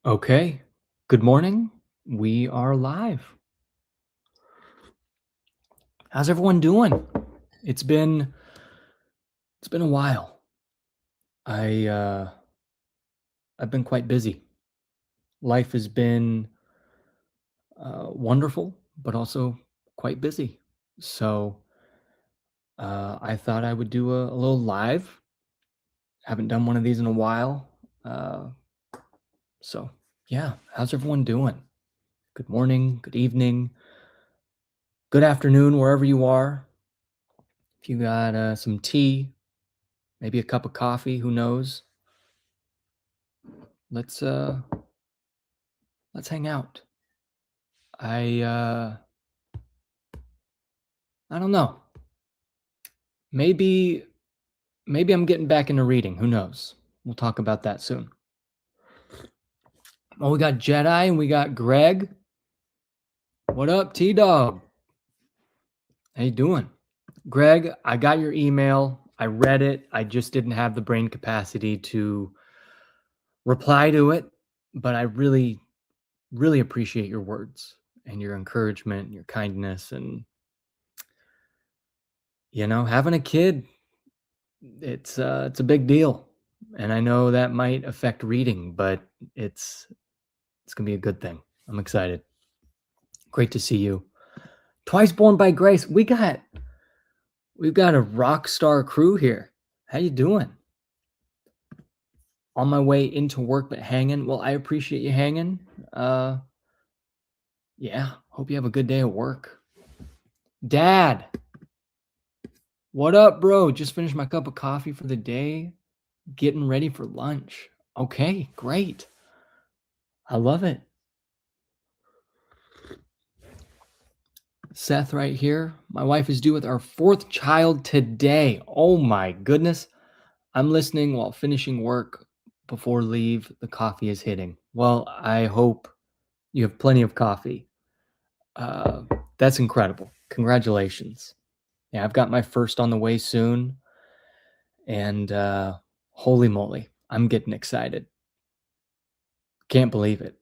Okay. Good morning. We are live. How's everyone doing? It's been it's been a while. I I've been quite busy. Life has been wonderful, but also quite busy. So I thought I would do a little live. Haven't done one of these in a while. Uh, so yeah, how's everyone doing? Good morning, good evening, good afternoon, wherever you are. If you got some tea, maybe a cup of coffee, who knows? Let's uh let's hang out. I uh I don't know. Maybe maybe I'm getting back into reading. Who knows? We'll talk about that soon. Oh, we got Jedi and we got Greg. What up, T Dog? How you doing? Greg, I got your email. I read it. I just didn't have the brain capacity to reply to it, but I really appreciate your words and your encouragement, and your kindness, and having a kid. It's a big deal, and I know that might affect reading, but it's it's gonna be a good thing. I'm excited. Great to see you. Twice born by grace. We've got a rock star crew here. How you doing? On my way into work, but hanging. Well, I appreciate you hanging. Uh, yeah. Hope you have a good day at work. Dad, what up, bro? Just finished my cup of coffee for the day. Getting ready for lunch. Okay, great. I love it. Seth right here. My wife is due with our fourth child today. Oh my goodness. I'm listening while finishing work before leave. The coffee is hitting. Well, I hope you have plenty of coffee. Uh, that's incredible. Congratulations. Yeah, I've got my first on the way soon. And holy moly, I'm getting excited. Can't believe it.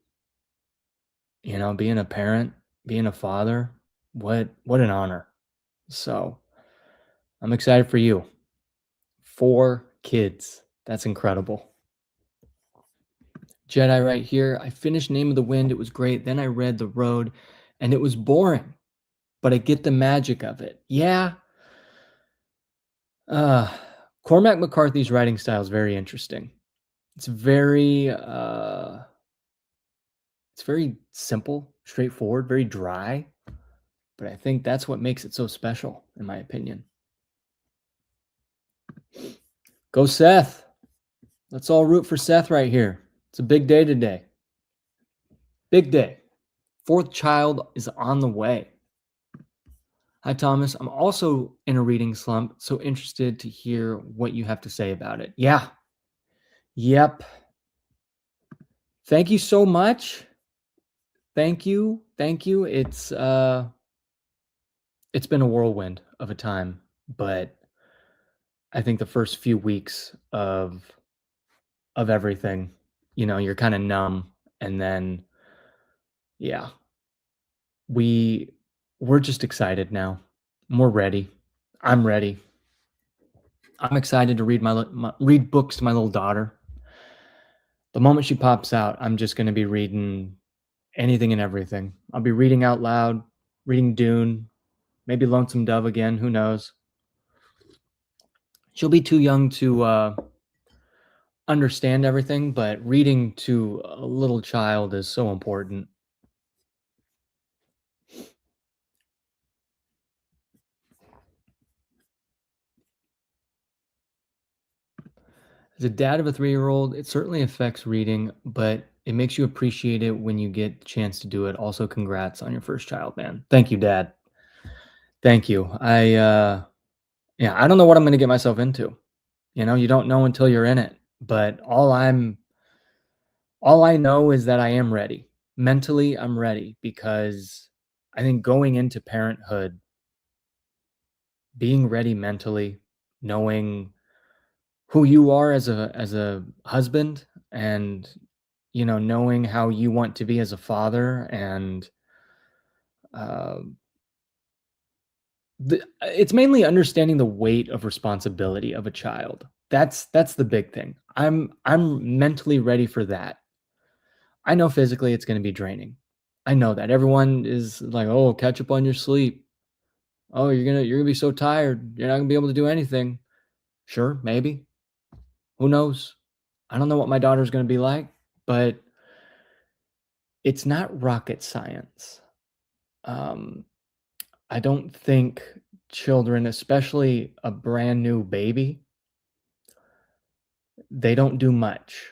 Being a parent, being a father, what an honor. So I'm excited for you. 4 kids. That's incredible. Jedi right here. I finished Name of the Wind. It was great. Then I read The Road and it was boring, but I get the magic of it. Yeah. Uh Cormac McCarthy's writing style is very interesting. It's very simple, straightforward, very dry, but I think that's what makes it so special in my opinion. Go Seth. Let's all root for Seth right here. It's a big day today. Big day. Fourth child is on the way. Hi, Thomas. I'm also in a reading slump, so interested to hear what you have to say about it. Yeah. Yep. Thank you so much. Thank you. Thank you. It's been a whirlwind of a time, but I think the first few weeks of everything, you're kind of numb, and then yeah, we we're just excited now. We're ready. I'm ready. I'm excited to read books to my little daughter. The moment she pops out, I'm just going to be reading anything and everything. I'll be reading out loud, reading Dune, maybe Lonesome Dove again, who knows. She'll be too young to understand everything, but reading to a little child is so important. As a dad of a 3-year-old, it certainly affects reading, but it makes you appreciate it when you get the chance to do it. Also, congrats on your first child, man. Thank you, Dad. Thank you. Yeah, I don't know what I'm going to get myself into. You don't know until you're in it. But all I know is that I am ready. Mentally, I'm ready because I think going into parenthood, being ready mentally, knowing who you are as a husband and knowing how you want to be as a father, and uh, it's mainly understanding the weight of responsibility of a child. That's the big thing. I'm mentally ready for that. I know physically it's going to be draining. I know that everyone is like, "Oh, catch up on your sleep. Oh, you're gonna be so tired. You're not gonna be able to do anything." Sure, maybe. Who knows? I don't know what my daughter's gonna be like, but it's not rocket science. Um, I don't think children, especially a brand new baby, they don't do much.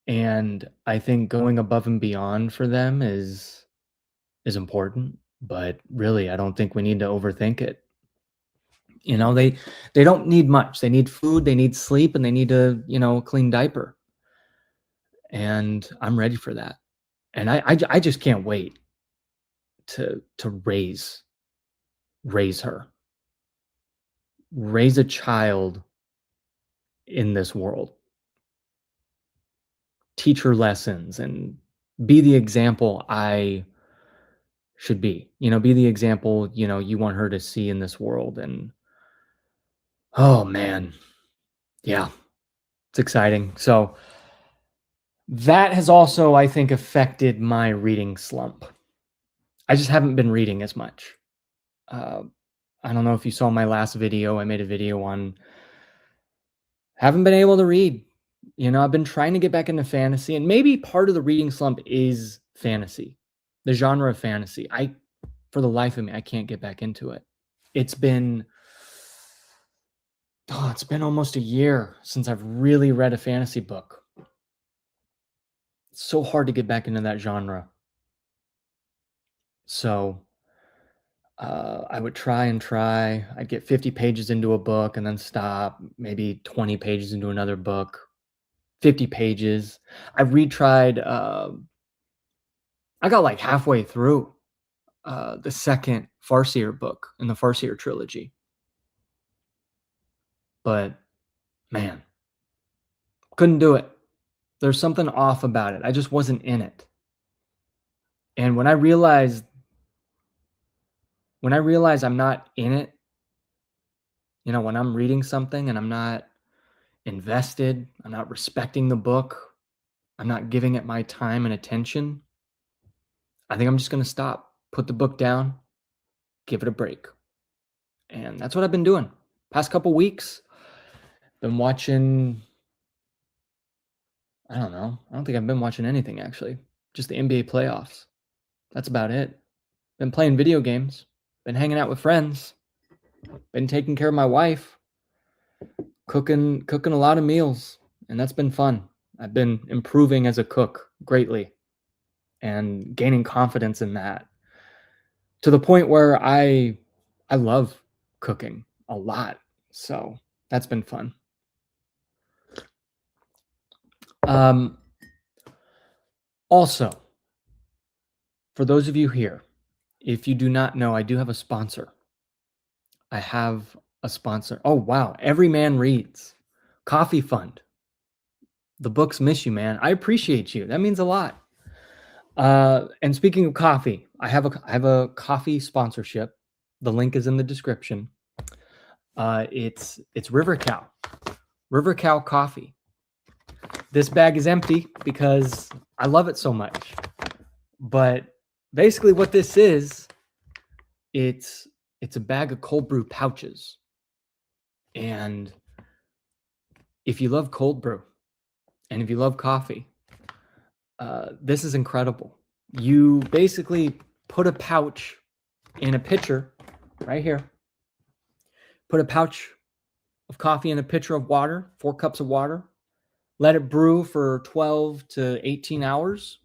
And I think going above and beyond for them is important, but really I don't think we need to overthink it. They don't need much. They need food, they need sleep, and they need a, clean diaper. And I'm ready for that. And I just can't wait to raise her, raise a child in this world, teach her lessons, and be the example I should be. Be the example, you want her to see in this world. And oh man, yeah, it's exciting. So that has also, I think, affected my reading slump. I just haven't been reading as much. Uh, I don't know if you saw my last video. I made a video on haven't been able to read. I've been trying to get back into fantasy, and maybe part of the reading slump is fantasy, the genre of fantasy. For the life of me, I can't get back into it. It's been it's been almost a year since I've really read a fantasy book. It's so hard to get back into that genre. So I would try and try. I'd get 50 pages into a book and then stop, maybe 20 pages into another book, 50 pages. I retried, I got like halfway through the second Farseer book in the Farseer trilogy. But man, couldn't do it. There's something off about it. I just wasn't in it. And when I realize I'm not in it, when I'm reading something and I'm not invested, I'm not respecting the book, I'm not giving it my time and attention, I think I'm just going to stop, put the book down, give it a break. And that's what I've been doing. Past couple weeks, been watching, I don't know. I don't think I've been watching anything actually. Just the NBA playoffs. That's about it. Been playing video games, been hanging out with friends, been taking care of my wife, cooking a lot of meals, and that's been fun. I've been improving as a cook greatly and gaining confidence in that to the point where I love cooking a lot. So that's been fun. Also, for those of you here, if you do not know, I do have a sponsor. I have a sponsor. Oh, wow. Every Man Reads. Coffee Fund. The books miss you, man. I appreciate you. That means a lot. And speaking of coffee, I have a coffee sponsorship. The link is in the description. It's River Cow. River Cow coffee. This bag is empty because I love it so much. But basically what this is, it's a bag of cold brew pouches. And if you love cold brew and if you love coffee, this is incredible. You basically put a pouch in a pitcher right here. Put a pouch of coffee in a pitcher of water, 4 cups of water. Let it brew for 12 to 18 hours.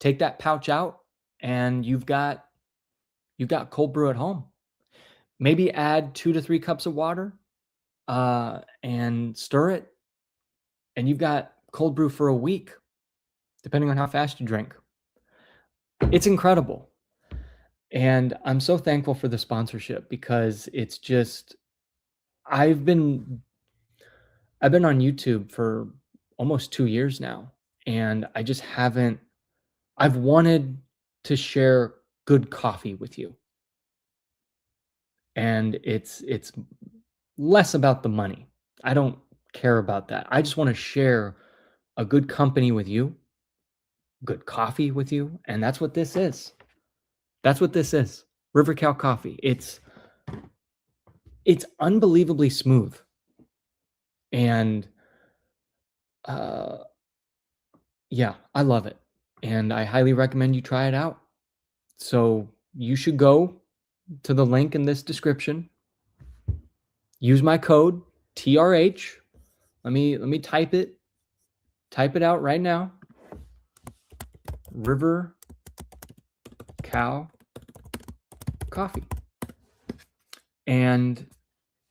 Take that pouch out and you've got cold brew at home. Maybe add 2 to 3 cups of water and stir it. And you've got cold brew for a week, depending on how fast you drink. It's incredible. And I'm so thankful for the sponsorship because it's just, I've been on YouTube for almost 2 years now. and I just haven't. I've wanted to share good coffee with you, and it's less about the money. I don't care about that. I just want to share a good company with you, good coffee with you, and that's what this is. That's what this is. River Cow coffee. It's unbelievably smooth, and uh yeah, I love it. And I highly recommend you try it out. So you should go to the link in this description. Use my code TRH. Let me type it out right now. River Cow coffee. And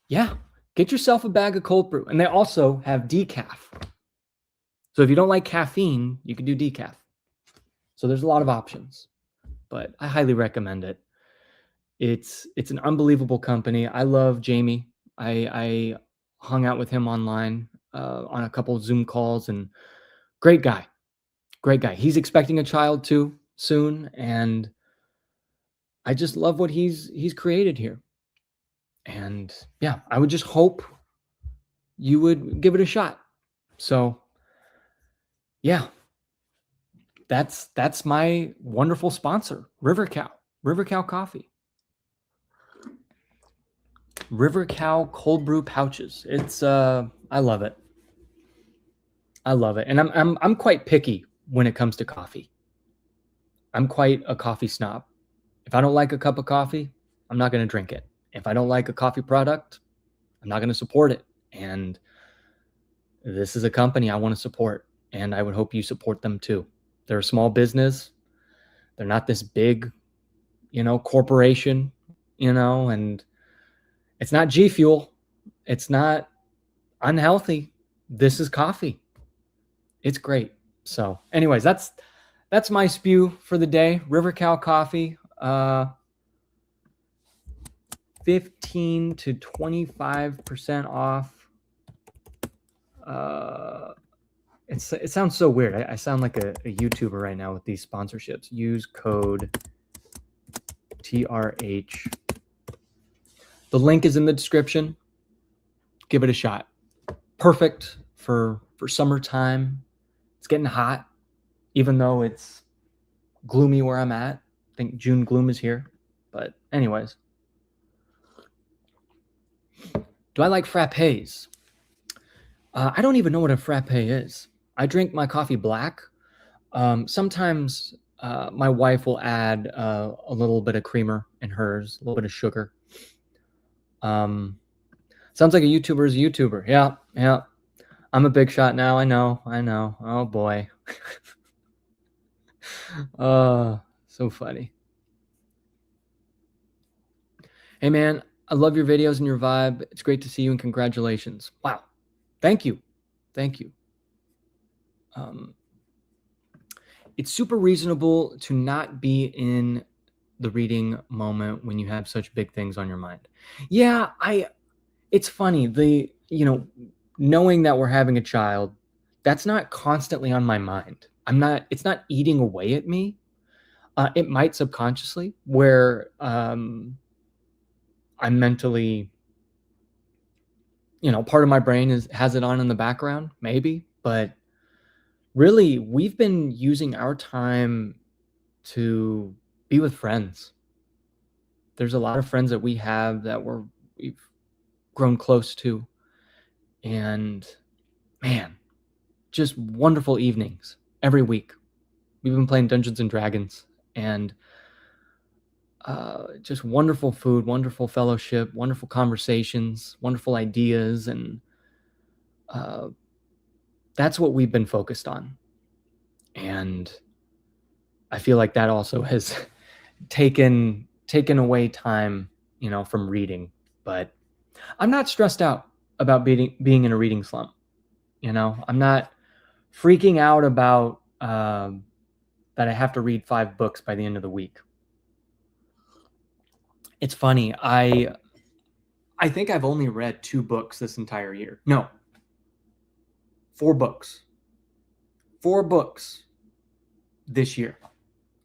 yeah, get yourself a bag of cold brew. And they also have decaf. So if you don't like caffeine, you can do decaf. So there's a lot of options, but I highly recommend it. It's an unbelievable company. I love Jamie. I hung out with him online on a couple of Zoom calls, and great guy. Great guy. He's expecting a child too soon, and I just love what he's created here. And yeah, I would just hope you would give it a shot. So yeah, that's my wonderful sponsor, River Cow. River Cow coffee. River Cow cold brew pouches. It's I love it. I love it. And I'm quite picky when it comes to coffee. I'm quite a coffee snob. If I don't like a cup of coffee, I'm not going to drink it. If I don't like a coffee product, I'm not going to support it. And this is a company I want to support, and I would hope you support them too. They're a small business. They're not this big, corporation, and it's not G Fuel. It's not unhealthy. This is coffee. It's great. So anyways, that's my spew for the day. River Cow coffee, 15 to 25% off. It sounds so weird. I sound like a YouTuber right now with these sponsorships. Use code TRH. The link is in the description. Give it a shot. Perfect for summertime. It's getting hot, even though it's gloomy where I'm at. I think June gloom is here. But anyways. Do I like frappes? I don't even know what a frappe is. I drink my coffee black. Sometimes my wife will add a little bit of creamer in hers, a little bit of sugar. Sounds like a YouTuber is a YouTuber. Yeah. I'm a big shot now. I know. Oh boy. So funny. Hey man, I love your videos and your vibe. It's great to see you, and congratulations. Wow. Thank you. It's super reasonable to not be in the reading moment when you have such big things on your mind. Yeah, it's funny, knowing that we're having a child, that's not constantly on my mind. It's not eating away at me. It might subconsciously, where I'm mentally, part of my brain has it on in the background, maybe, but really, we've been using our time to be with friends. There's a lot of friends that we have that we've grown close to, and man, just wonderful evenings every week. We've been playing Dungeons and Dragons, and just wonderful food, wonderful fellowship, wonderful conversations, wonderful ideas, and that's what we've been focused on. And I feel like that also has taken away time, from reading. But I'm not stressed out about being in a reading slump. I'm not freaking out about that I have to read 5 books by the end of the week. It's funny. I think I've only read 2 books this entire year. No, 4 books. 4 books this year.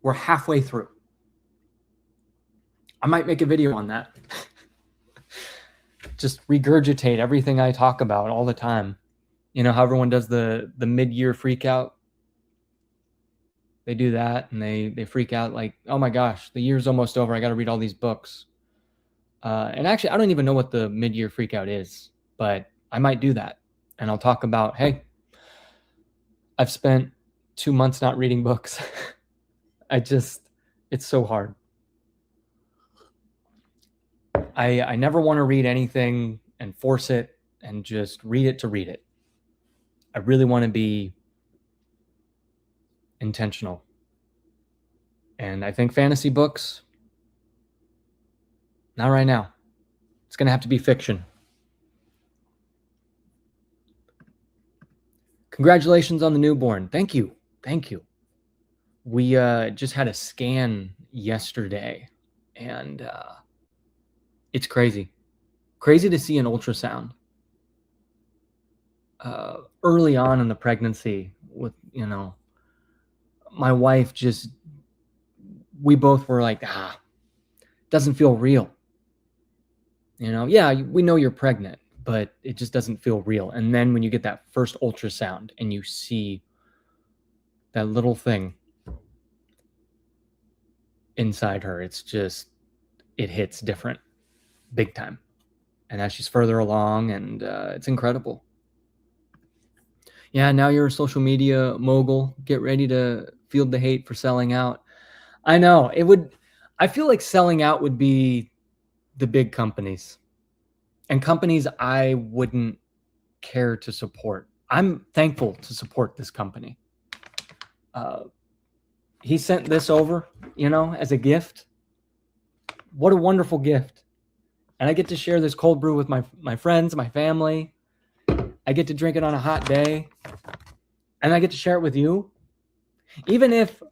We're halfway through. I might make a video on that. Just regurgitate everything I talk about all the time. You know how everyone does the mid-year freak out? They do that and they freak out like, oh my gosh, the year's almost over. I got to read all these books. And actually, I don't even know what the mid-year freak out is, but I might do that. And I'll talk about, hey, I've spent 2 months not reading books. It's so hard. I never want to read anything and force it and just read it to read it. I really want to be intentional. And I think fantasy books, not right now. It's going to have to be fiction. Congratulations on the newborn. Thank you. Thank you. We just had a scan yesterday, and it's crazy. Crazy to see an ultrasound early on in the pregnancy with, my wife we both were like, doesn't feel real. Yeah, we know you're pregnant, but it just doesn't feel real. And then when you get that first ultrasound and you see that little thing inside her, it hits different, big time. And as she's further along, and it's incredible. Yeah, now you're a social media mogul. Get ready to field the hate for selling out. I know, I feel like selling out would be the big companies and companies I wouldn't care to support. I'm thankful to support this company. He sent this over, as a gift. What a wonderful gift. And I get to share this cold brew with my friends, my family. I get to drink it on a hot day. And I get to share it with you. Even if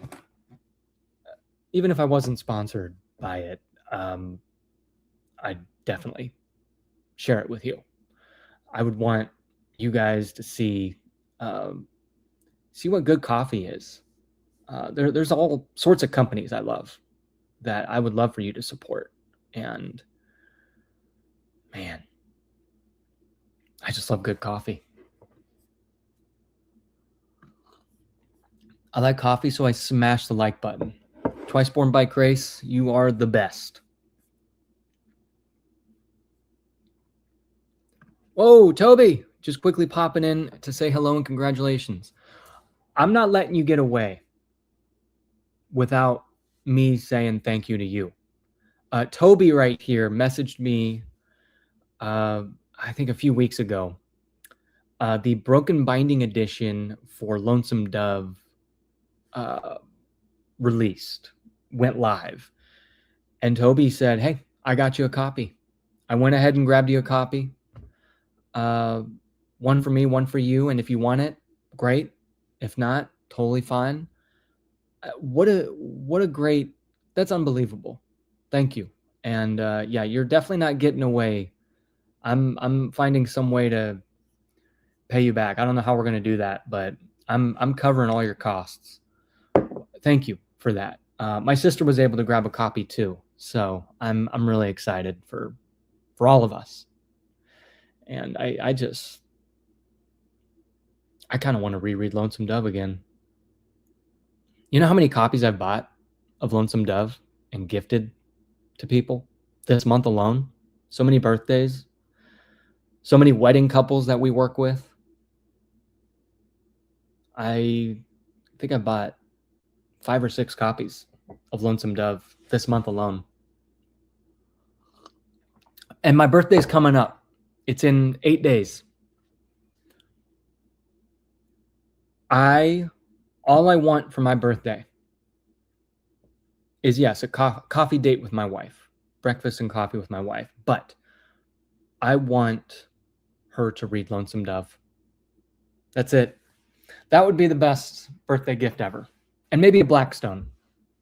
I wasn't sponsored by it, I'd definitely share it with you. I would want you guys to see what good coffee is. There's all sorts of companies I love that I would love for you to support. And man, I just love good coffee. I like coffee, so I smash the like button. Twice Born by Grace, you are the best. Whoa, Toby, just quickly popping in to say hello and congratulations. I'm not letting you get away without me saying thank you to you. Toby right here messaged me, I think a few weeks ago, the Broken Binding edition for Lonesome Dove went live. And Toby said, hey, I got you a copy. I went ahead and grabbed you a copy. One for me, one for you. And if you want it, great. If not, totally fine. What a great, that's unbelievable. Thank you. And yeah, you're definitely not getting away. I'm finding some way to pay you back. I don't know how we're going to do that, but I'm covering all your costs. Thank you for that. My sister was able to grab a copy too. So I'm really excited for all of us. And I kind of want to reread Lonesome Dove again. You know how many copies I've bought of Lonesome Dove and gifted to people this month alone? So many birthdays, so many wedding couples that we work with. I think I bought 5 or 6 copies of Lonesome Dove this month alone. And my birthday's coming up. It's in 8 days. All I want for my birthday is, yes, a coffee date with my wife, breakfast and coffee with my wife. But I want her to read Lonesome Dove. That's it. That would be the best birthday gift ever. And maybe a Blackstone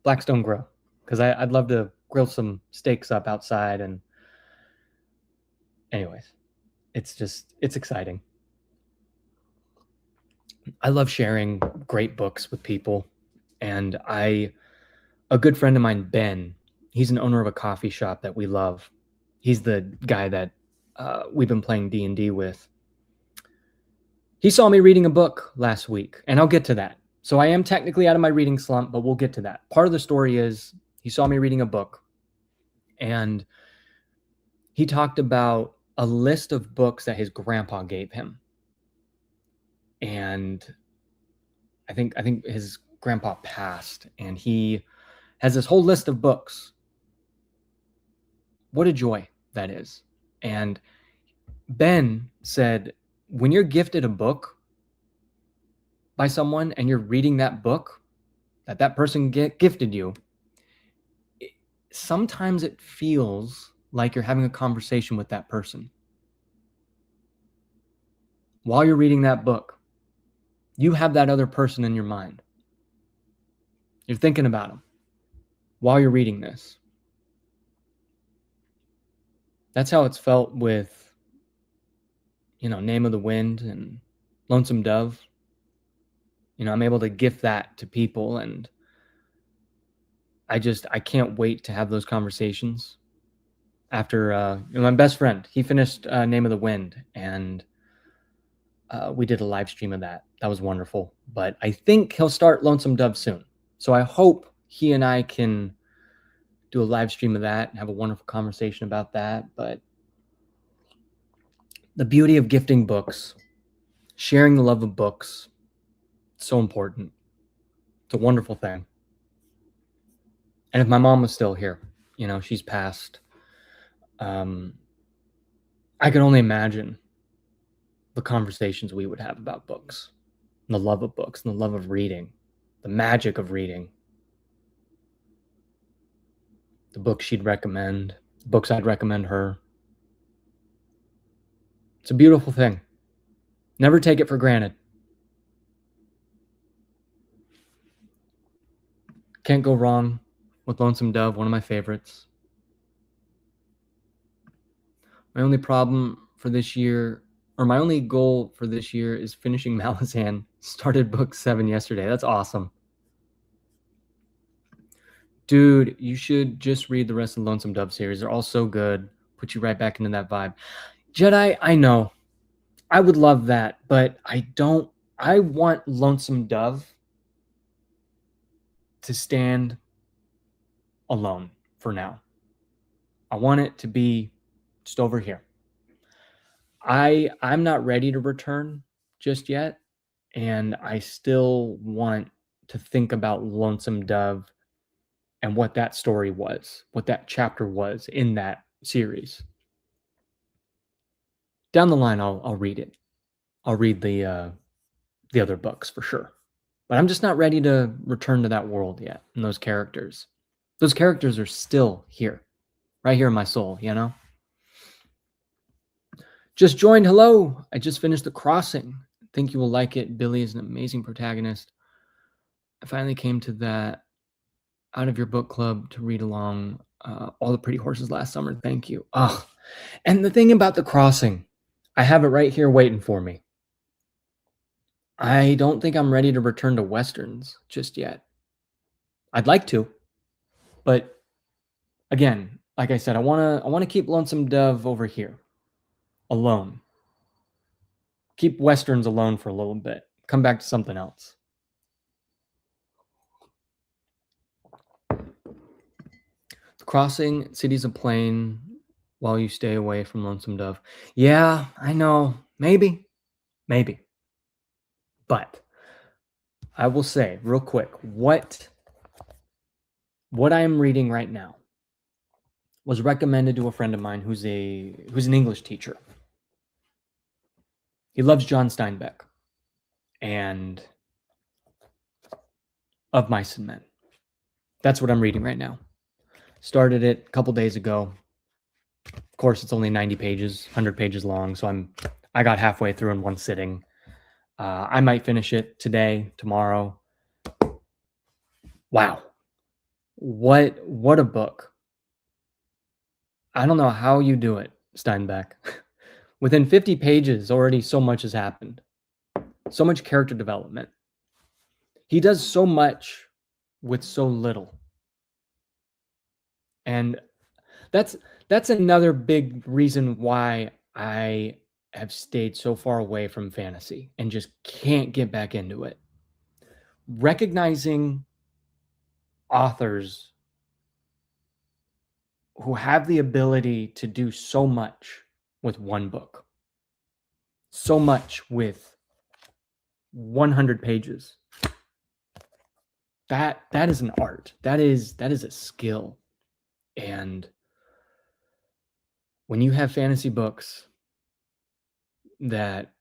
grill, because I'd love to grill some steaks up outside. And anyways, it's exciting. I love sharing great books with people. And a good friend of mine, Ben, he's an owner of a coffee shop that we love. He's the guy that we've been playing D&D with. He saw me reading a book last week, and I'll get to that. So I am technically out of my reading slump, but we'll get to that. Part of the story is he saw me reading a book, and he talked about a list of books that his grandpa gave him. And I think his grandpa passed, and he has this whole list of books. What a joy that is. And Ben said, when you're gifted a book by someone and you're reading that book that person gifted you, sometimes it feels like you're having a conversation with that person. While you're reading that book, you have that other person in your mind. You're thinking about them while you're reading this. That's how it's felt with, Name of the Wind and Lonesome Dove. I'm able to gift that to people, and I can't wait to have those conversations. After my best friend, he finished Name of the Wind, and we did a live stream of that. That was wonderful. But I think he'll start Lonesome Dove soon. So I hope he and I can do a live stream of that and have a wonderful conversation about that. But the beauty of gifting books, sharing the love of books, so important. It's a wonderful thing. And if my mom was still here, she's passed. I can only imagine the conversations we would have about books, and the love of books, and the love of reading, the magic of reading, the books she'd recommend, the books I'd recommend her. It's a beautiful thing. Never take it for granted. Can't go wrong with Lonesome Dove, one of my favorites. My only problem for this year, or my only goal for this year, is finishing Malazan. Started book 7 yesterday. That's awesome. Dude, you should just read the rest of the Lonesome Dove series. They're all so good. Put you right back into that vibe. Jedi, I know. I would love that, but I want Lonesome Dove to stand alone for now. I want it to be just over here. I'm not ready to return just yet, and I still want to think about Lonesome Dove and what that story was, what that chapter was in that series. Down the line, I'll read it. I'll read the other books for sure. But I'm just not ready to return to that world yet and those characters. Those characters are still here, right here in my soul, Just joined. Hello. I just finished The Crossing. Think you will like it. Billy is an amazing protagonist. I finally came to that out of your book club to read along All the Pretty Horses last summer. Thank you. Oh, and the thing about The Crossing, I have it right here waiting for me. I don't think I'm ready to return to Westerns just yet. I'd like to, but again, like I said, I want to keep Lonesome Dove over here, alone. Keep Westerns alone for a little bit. Come back to something else. The Crossing, Cities of Plain, while you stay away from Lonesome Dove. Yeah, I know. Maybe. But I will say real quick, what I am reading right now was recommended to a friend of mine who's an English teacher. He loves John Steinbeck and Of Mice and Men. That's what I'm reading right now. Started it a couple days ago. Of course, it's only 90 pages, 100 pages long, so I got halfway through in one sitting. I might finish it today, tomorrow. Wow. What a book. I don't know how you do it, Steinbeck. Within 50 pages, already so much has happened. so much character development. He does so much with so little. And that's another big reason why I have stayed so far away from fantasy and just can't get back into it. Recognizing authors who have the ability to do so much with one book, so much with 100 pages. That is an art. That is a skill. And when you have fantasy books that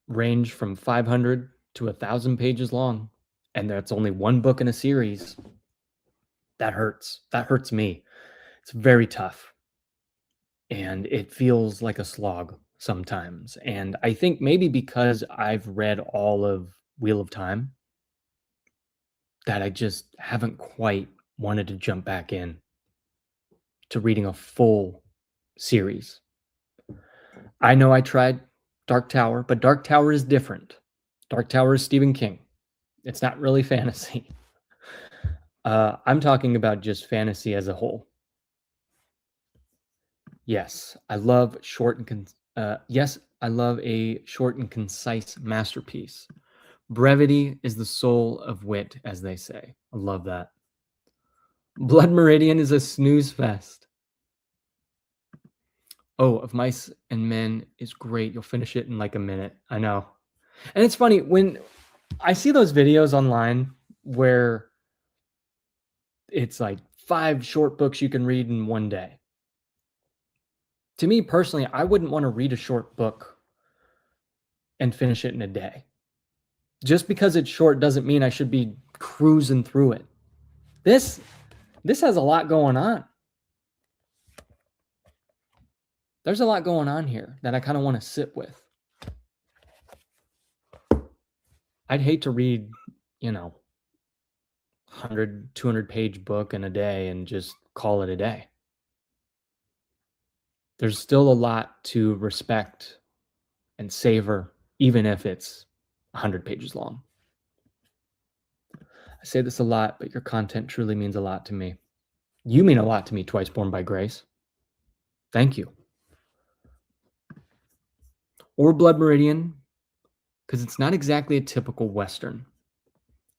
range from 500 to 1,000 pages long, and that's only one book in a series, that hurts. That hurts me. It's very tough. And it feels like a slog sometimes. And I think maybe because I've read all of Wheel of Time, that I just haven't quite wanted to jump back in to reading a full series. I know I tried Dark Tower, but Dark Tower is different. Dark Tower is Stephen King. It's not really fantasy. I'm talking about just fantasy as a whole. Yes, I love short and I love a short and concise masterpiece. Brevity is the soul of wit, as they say. I love that. Blood Meridian is a snooze fest. Oh, Of Mice and Men is great. You'll finish it in like a minute. I know. And it's funny when I see those videos online where it's like 5 short books you can read in one day. To me personally, I wouldn't want to read a short book and finish it in a day. Just because it's short doesn't mean I should be cruising through it. This has a lot going on. There's a lot going on here that I kind of want to sit with. I'd hate to read, 100, 200 page book in a day and just call it a day. There's still a lot to respect and savor, even if it's 100 pages long. I say this a lot, but your content truly means a lot to me. You mean a lot to me, Twice Born by Grace. Thank you. Or Blood Meridian, because it's not exactly a typical Western.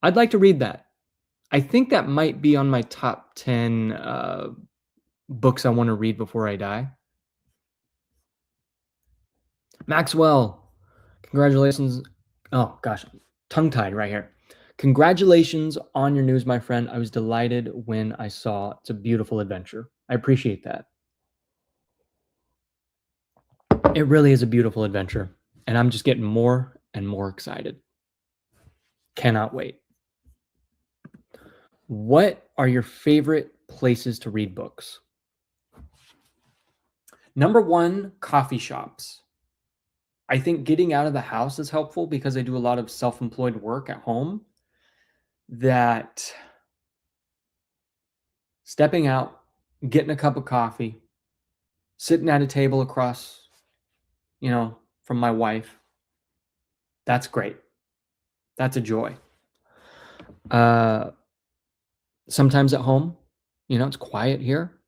I'd like to read that. I think that might be on my top 10 books I want to read before I die. Maxwell, congratulations. Oh, gosh, tongue-tied right here. Congratulations on your news, my friend. I was delighted when I saw it's a beautiful adventure. I appreciate that. It really is a beautiful adventure, and I'm just getting more and more excited. Cannot wait. What are your favorite places to read books? Number 1, coffee shops. I think getting out of the house is helpful because I do a lot of self-employed work at home. That stepping out, getting a cup of coffee, sitting at a table across, from my wife, that's great. That's a joy. Sometimes at home, it's quiet here.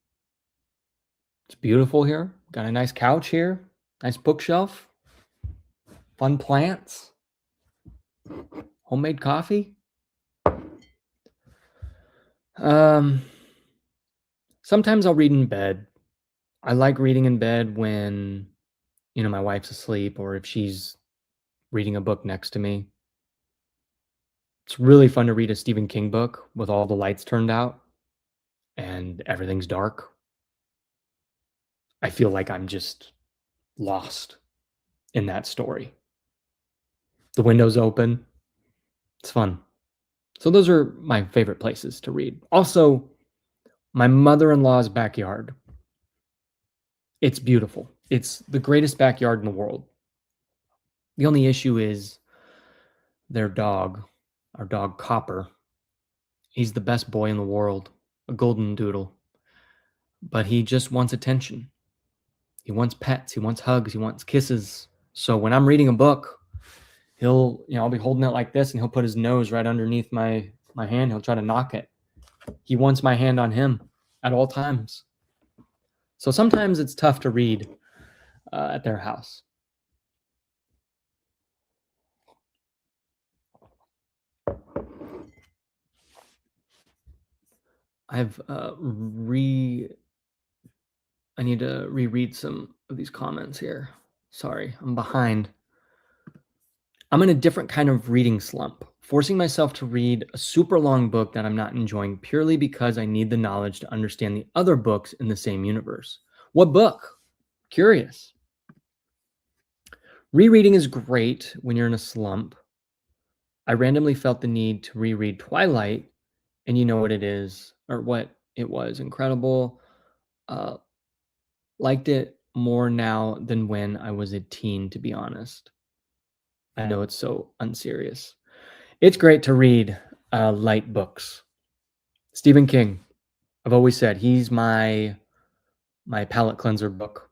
It's beautiful here. Got a nice couch here, nice bookshelf, fun plants, homemade coffee. Sometimes I'll read in bed. I like reading in bed when, my wife's asleep or if she's reading a book next to me. It's really fun to read a Stephen King book with all the lights turned out and everything's dark. I feel like I'm just lost in that story. The window's open. It's fun. So those are my favorite places to read. Also, my mother-in-law's backyard. It's beautiful. It's the greatest backyard in the world. The only issue is their dog, our dog Copper. He's the best boy in the world, a golden doodle. But he just wants attention. He wants pets, he wants hugs, he wants kisses. So when I'm reading a book, I'll be holding it like this, and he'll put his nose right underneath my hand. He'll try to knock it. He wants my hand on him at all times. So sometimes it's tough to read at their house. I need to reread some of these comments here. Sorry, I'm behind. I'm in a different kind of reading slump, forcing myself to read a super long book that I'm not enjoying purely because I need the knowledge to understand the other books in the same universe. What book? Curious. Rereading is great when you're in a slump. I randomly felt the need to reread Twilight, and you know what it is, or what it was. Incredible. Liked it more now than when I was a teen, to be honest. I know it's so unserious. It's great to read light books. Stephen King, I've always said he's my palate cleanser book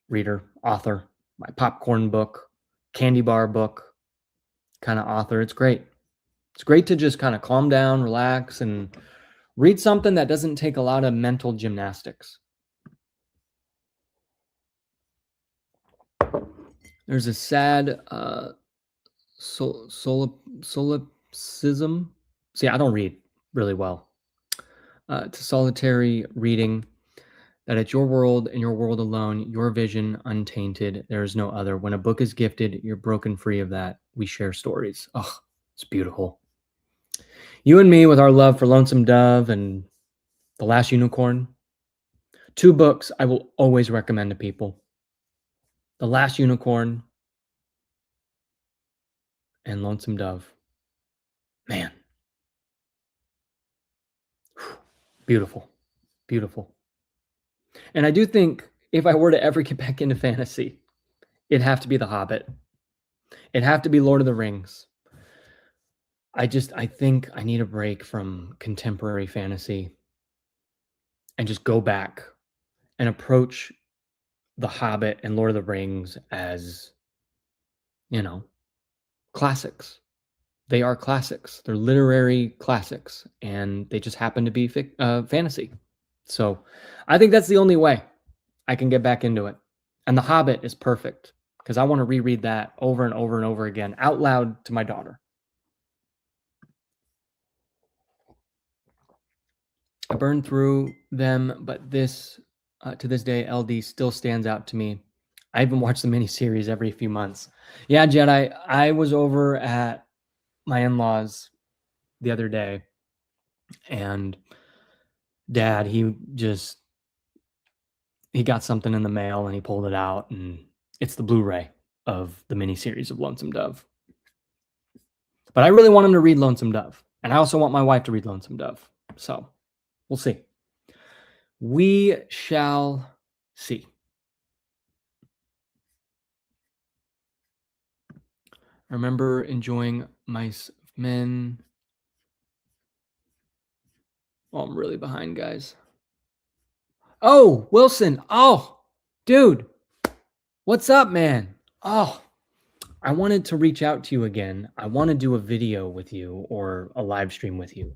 reader, author, my popcorn book, candy bar book kind of author. It's great. It's great to just kind of calm down, relax, and read something that doesn't take a lot of mental gymnastics. There's a sad solipsism. See, I don't read really well. To solitary reading, that it's your world and your world alone, your vision untainted. There is no other. When a book is gifted, you're broken free of that. We share stories. Oh, it's beautiful. You and me with our love for Lonesome Dove and The Last Unicorn. 2 books I will always recommend to people. The Last Unicorn and Lonesome Dove. Man. Beautiful. Beautiful. And I do think if I were to ever get back into fantasy, it'd have to be The Hobbit. It'd have to be Lord of the Rings. I think I need a break from contemporary fantasy and just go back and approach The Hobbit and Lord of the Rings as, classics. They are classics. They're literary classics, and they just happen to be fantasy. So I think that's the only way I can get back into it. And The Hobbit is perfect because I want to reread that over and over and over again out loud to my daughter. I burned through them, but to this day, LD still stands out to me. I even watch the miniseries every few months. Yeah, Jedi, I was over at my in-laws the other day, and Dad, he got something in the mail and he pulled it out, and it's the Blu-ray of the miniseries of Lonesome Dove. But I really want him to read Lonesome Dove, and I also want my wife to read Lonesome Dove. So we'll see. We shall see. I remember enjoying Mice Men. Oh, I'm really behind, guys. Oh, Wilson. Oh, dude. What's up, man? Oh, I wanted to reach out to you again. I want to do a video with you or a live stream with you.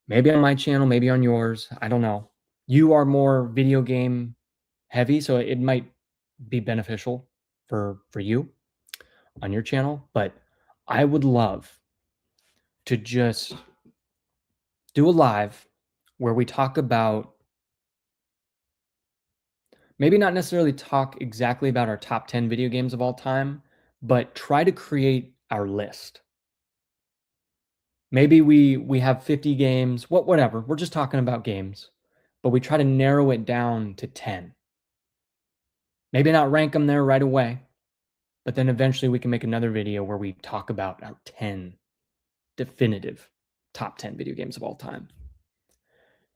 Maybe on my channel, maybe on yours. I don't know. You are more video game heavy, so it might be beneficial for you on your channel, but I would love to just do a live where we talk about, maybe not necessarily talk exactly about our top 10 video games of all time, but try to create our list. Maybe we have 50 games, whatever. We're just talking about games, but we try to narrow it down to 10. Maybe not rank them there right away, but then eventually we can make another video where we talk about our 10 definitive top 10 video games of all time.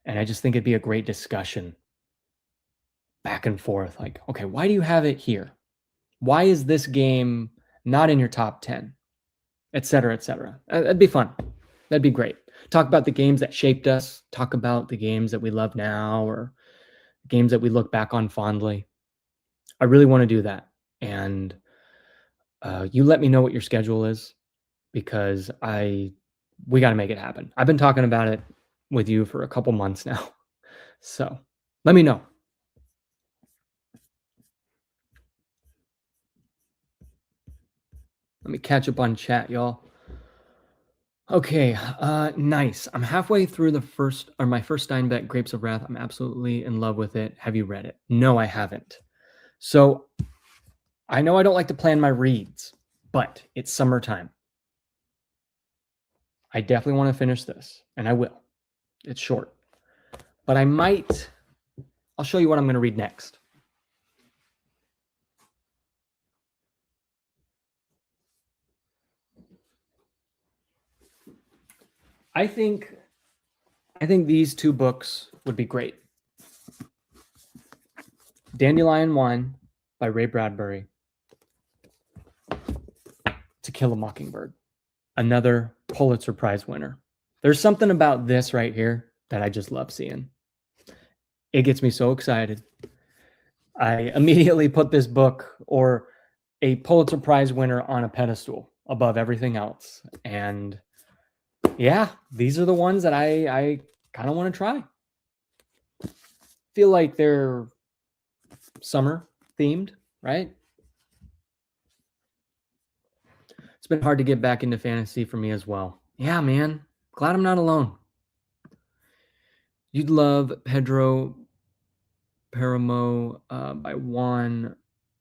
And I just think it'd be a great discussion back and forth. Like, okay, why do you have it here? Why is this game not in your top 10? Et cetera, et cetera. That'd be fun. That'd be great. Talk about the games that shaped us. Talk about the games that we love now or games that we look back on fondly. I really want to do that. And You let me know what your schedule is because we got to make it happen. I've been talking about it with you for a couple months now. So let me know. Let me catch up on chat, y'all. Okay, nice. I'm halfway through my first Steinbeck, Grapes of Wrath. I'm absolutely in love with it. Have you read it? No, I haven't. So I know I don't like to plan my reads, but it's summertime. I definitely want to finish this, and I will. It's short, but I'll show you what I'm going to read next. I think these two books would be great. Dandelion Wine by Ray Bradbury. To Kill a Mockingbird, another Pulitzer Prize winner. There's something about this right here that I just love seeing. It gets me so excited. I immediately put this book or a Pulitzer Prize winner on a pedestal above everything else. And yeah, these are the ones that I kind of want to try. Feel like they're summer themed, right? It's been hard to get back into fantasy for me as well. Yeah, man. Glad I'm not alone. You'd love Pedro Paramo by Juan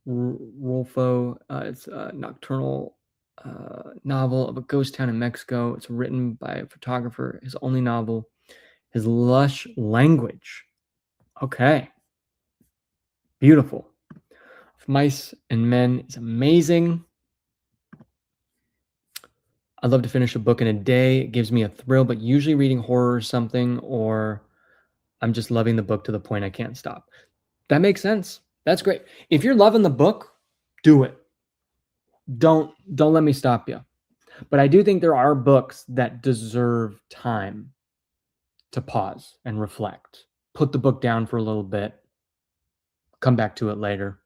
Rulfo. It's a nocturnal novel of a ghost town in Mexico. It's written by a photographer. His only novel. His lush language. Okay. Beautiful. Mice and Men is amazing. I'd love to finish a book in a day. It gives me a thrill, but usually reading horror or something, or I'm just loving the book to the point I can't stop. That makes sense. That's great. If you're loving the book, do it. Don't let me stop you. But I do think there are books that deserve time to pause and reflect. Put the book down for a little bit. Come back to it later.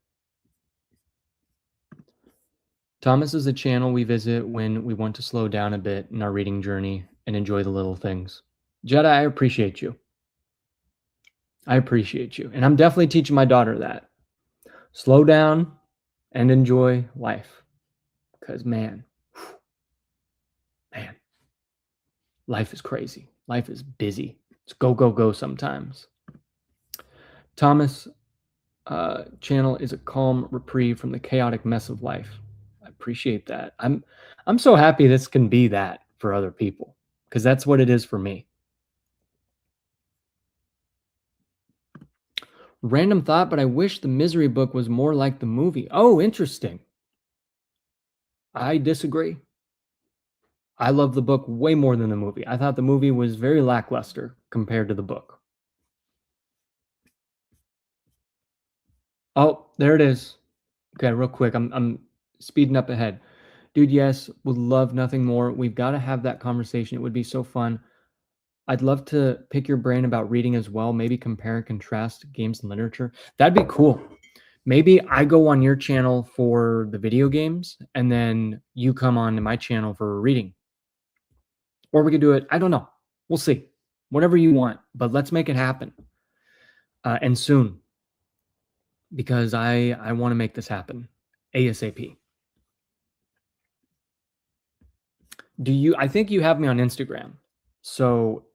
Thomas is a channel we visit when we want to slow down a bit in our reading journey and enjoy the little things. Jedi, I appreciate you. I appreciate you. And I'm definitely teaching my daughter that. Slow down and enjoy life. Because man, life is crazy. Life is busy. It's go, go, go sometimes. Thomas' channel is a calm reprieve from the chaotic mess of life. I appreciate that. I'm so happy this can be that for other people, because that's what it is for me. Random thought, but I wish the Misery book was more like the movie. Oh, interesting. I disagree. I love the book way more than the movie. I thought the movie was very lackluster compared to the book. Oh, there it is. Okay, real quick. I'm speeding up ahead. Dude, yes, would love nothing more. We've got to have that conversation. It would be so fun. I'd love to pick your brain about reading as well. Maybe compare and contrast games and literature. That'd be cool. Maybe I go on your channel for the video games and then you come on to my channel for reading. Or we could do it. I don't know. We'll see. Whatever you want, but let's make it happen. And soon. Because I want to make this happen. ASAP. I think you have me on Instagram. So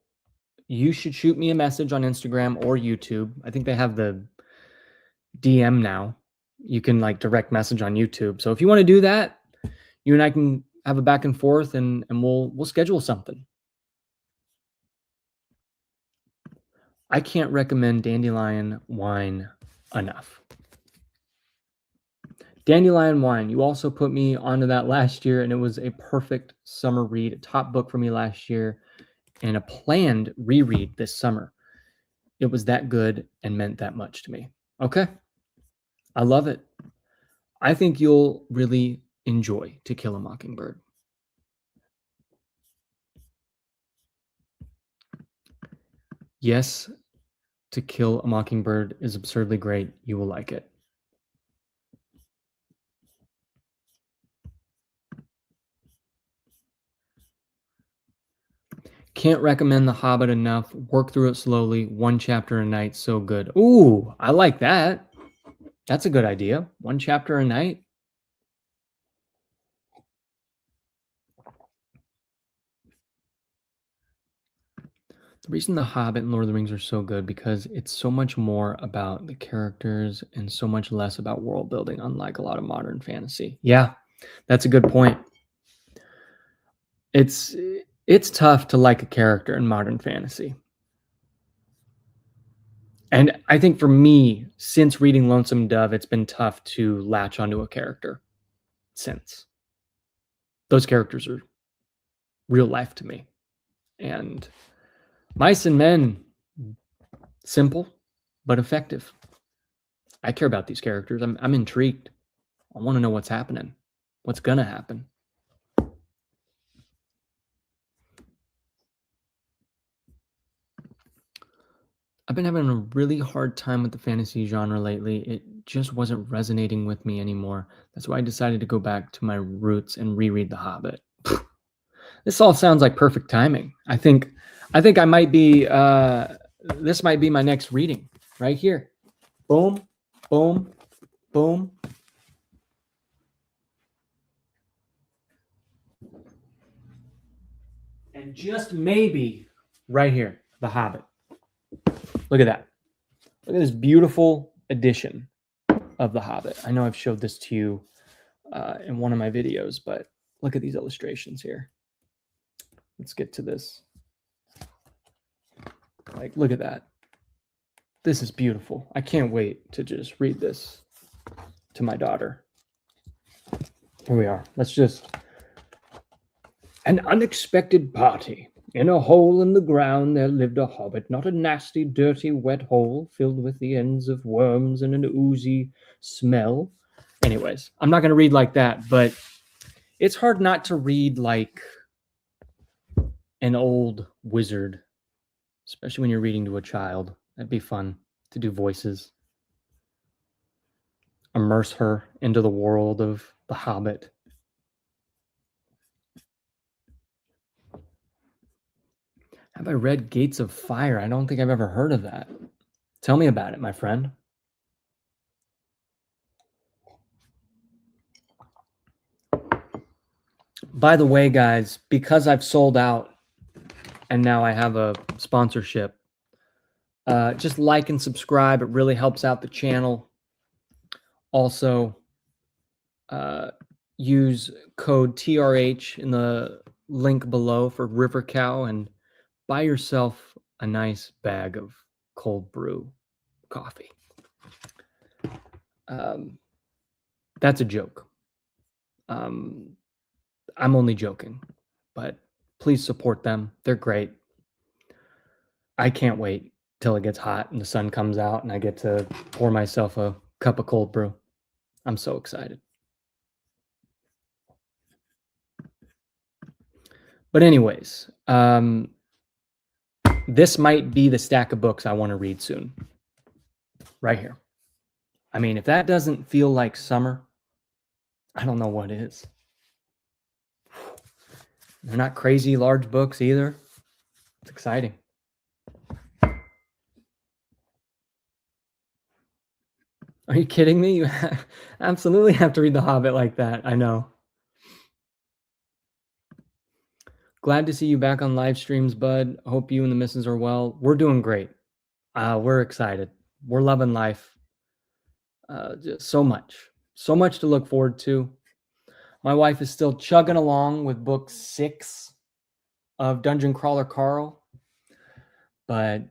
you should shoot me a message on Instagram or YouTube. I think they have the DM now. You can like direct message on YouTube. So if you want to do that, you and I can have a back and forth and we'll schedule something. I can't recommend Dandelion Wine enough. Dandelion Wine, you also put me onto that last year, and it was a perfect summer read, a top book for me last year, and a planned reread this summer. It was that good and meant that much to me. Okay. I love it. I think you'll really enjoy To Kill a Mockingbird. Yes, To Kill a Mockingbird is absurdly great. You will like it. Can't recommend The Hobbit enough. Work through it slowly. One chapter a night. So good. Ooh, I like that. That's a good idea. One chapter a night. The reason The Hobbit and Lord of the Rings are so good because it's so much more about the characters and so much less about world building, unlike a lot of modern fantasy. Yeah, that's a good point. It's tough to like a character in modern fantasy. And I think for me, since reading Lonesome Dove, it's been tough to latch onto a character since. Those characters are real life to me. And Mice and Men, simple but effective. I care about these characters. I'm intrigued. I want to know what's happening, what's going to happen. I've been having a really hard time with the fantasy genre lately. It just wasn't resonating with me anymore. That's why I decided to go back to my roots and reread The Hobbit. This all sounds like perfect timing. I think I might be this might be my next reading right here. Boom, boom, boom. And just maybe right here, The Hobbit. Look at that. Look at this beautiful edition of The Hobbit. I know I've showed this to you in one of my videos, but look at these illustrations here. Let's get to this. Like, look at that. This is beautiful. I can't wait to just read this to my daughter. Here we are. Let's just... An unexpected party. In a hole in the ground there lived a hobbit, not a nasty, dirty, wet hole filled with the ends of worms and an oozy smell. Anyways, I'm not going to read like that, but it's hard not to read like an old wizard, especially when you're reading to a child. That'd be fun to do voices. Immerse her into the world of the Hobbit. Have I read Gates of Fire? I don't think I've ever heard of that. Tell me about it, my friend. By the way, guys, because I've sold out and now I have a sponsorship, just like and subscribe. It really helps out the channel. Also, use code TRH in the link below for River Cow and buy yourself a nice bag of cold brew coffee. That's a joke. I'm only joking, but please support them. They're great. I can't wait till it gets hot and the sun comes out and I get to pour myself a cup of cold brew. I'm so excited. But anyways, this might be the stack of books I want to read soon. Right here. I mean, if that doesn't feel like summer, I don't know what is. They're not crazy large books either. It's exciting. Are you kidding me? You absolutely have to read The Hobbit like that. I know. Glad to see you back on live streams, bud. Hope you and the missus are well. We're doing great. We're excited. We're loving life. Just so much to look forward to. My wife is still chugging along with book 6 of Dungeon Crawler Carl, but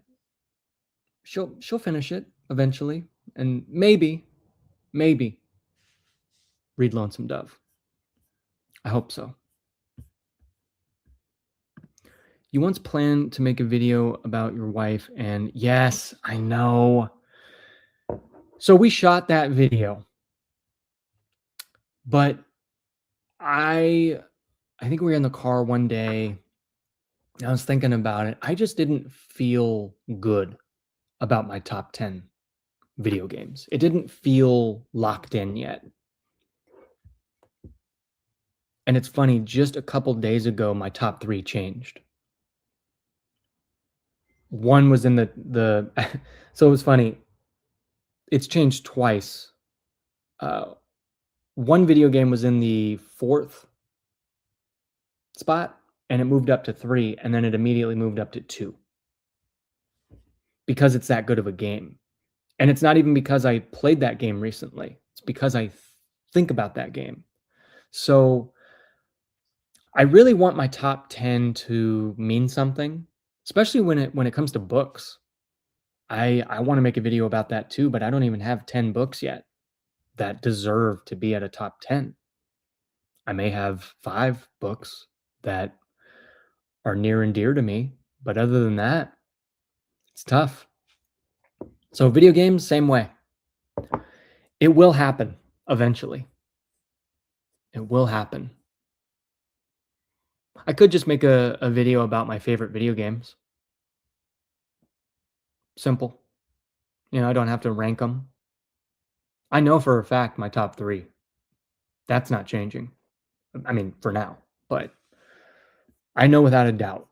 she'll finish it eventually, and maybe read Lonesome Dove. I hope so. You once planned to make a video about your wife, and yes, I know. So we shot that video, but I think we were in the car one day. I was thinking about it. I just didn't feel good about my top 10 video games. It didn't feel locked in yet. And it's funny, just a couple days ago, my top 3 changed. One was in the so it was funny. It's changed twice. Uh, one video game was in the 4th spot, and it moved up to 3, and then it immediately moved up to 2 because it's that good of a game. And it's not even because I played that game recently. It's because I think about that game. So I really want my top 10 to mean something, especially when it comes to books. I wanna make a video about that too, but I don't even have 10 books yet that deserve to be at a top 10. I may have 5 books that are near and dear to me, but other than that, it's tough. So video games, same way. It will happen eventually. It will happen. I could just make a video about my favorite video games. Simple. I don't have to rank them. I know for a fact my top 3. That's not changing. I mean, for now, but I know without a doubt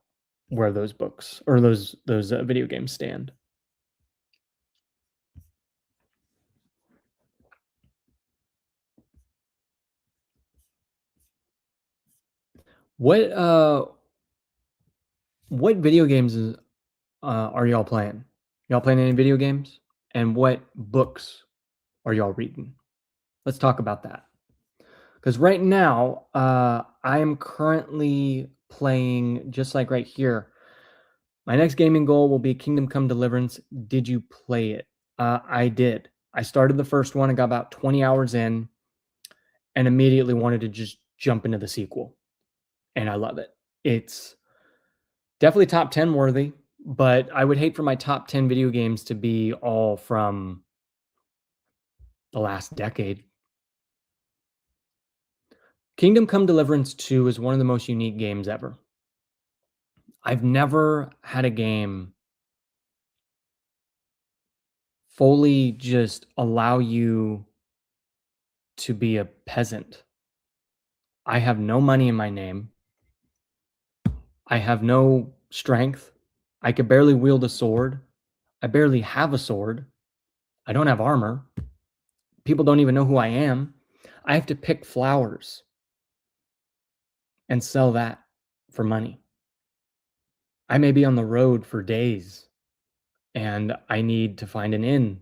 where those books or those video games stand. What what video games are y'all playing? Y'all playing any video games? And what books are y'all reading? Let's talk about that. Because right now, I am currently playing just like right here. My next gaming goal will be Kingdom Come Deliverance. Did you play it? I did. I started the first one and got about 20 hours in and immediately wanted to just jump into the sequel. And I love it. It's definitely top 10 worthy, but I would hate for my top 10 video games to be all from the last decade. Kingdom Come Deliverance 2 is one of the most unique games ever. I've never had a game fully just allow you to be a peasant. I have no money in my name. I have no strength. I could barely wield a sword. I barely have a sword. I don't have armor. People don't even know who I am. I have to pick flowers and sell that for money. I may be on the road for days and I need to find an inn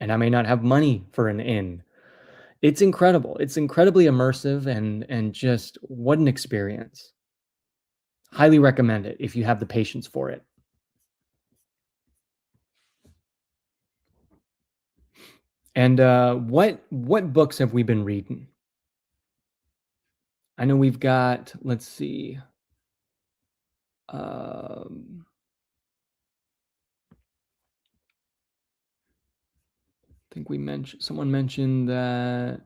and I may not have money for an inn. It's incredible. It's incredibly immersive and just what an experience. Highly recommend it if you have the patience for it. And what books have we been reading? I know we've got, let's see. Um, I think someone mentioned that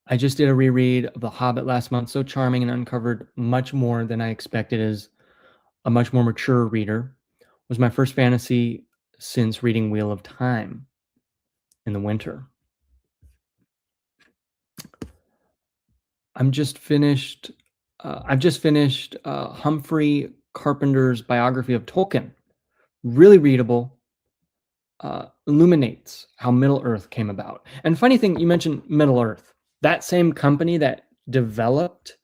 I just did a reread of The Hobbit last month. So charming and uncovered much more than I expected as a much more mature reader. Was my first fantasy since reading Wheel of Time in the winter. I've just finished Humphrey Carpenter's biography of Tolkien. Really readable. Illuminates how Middle Earth came about. And funny thing, you mentioned Middle Earth. That same company that developed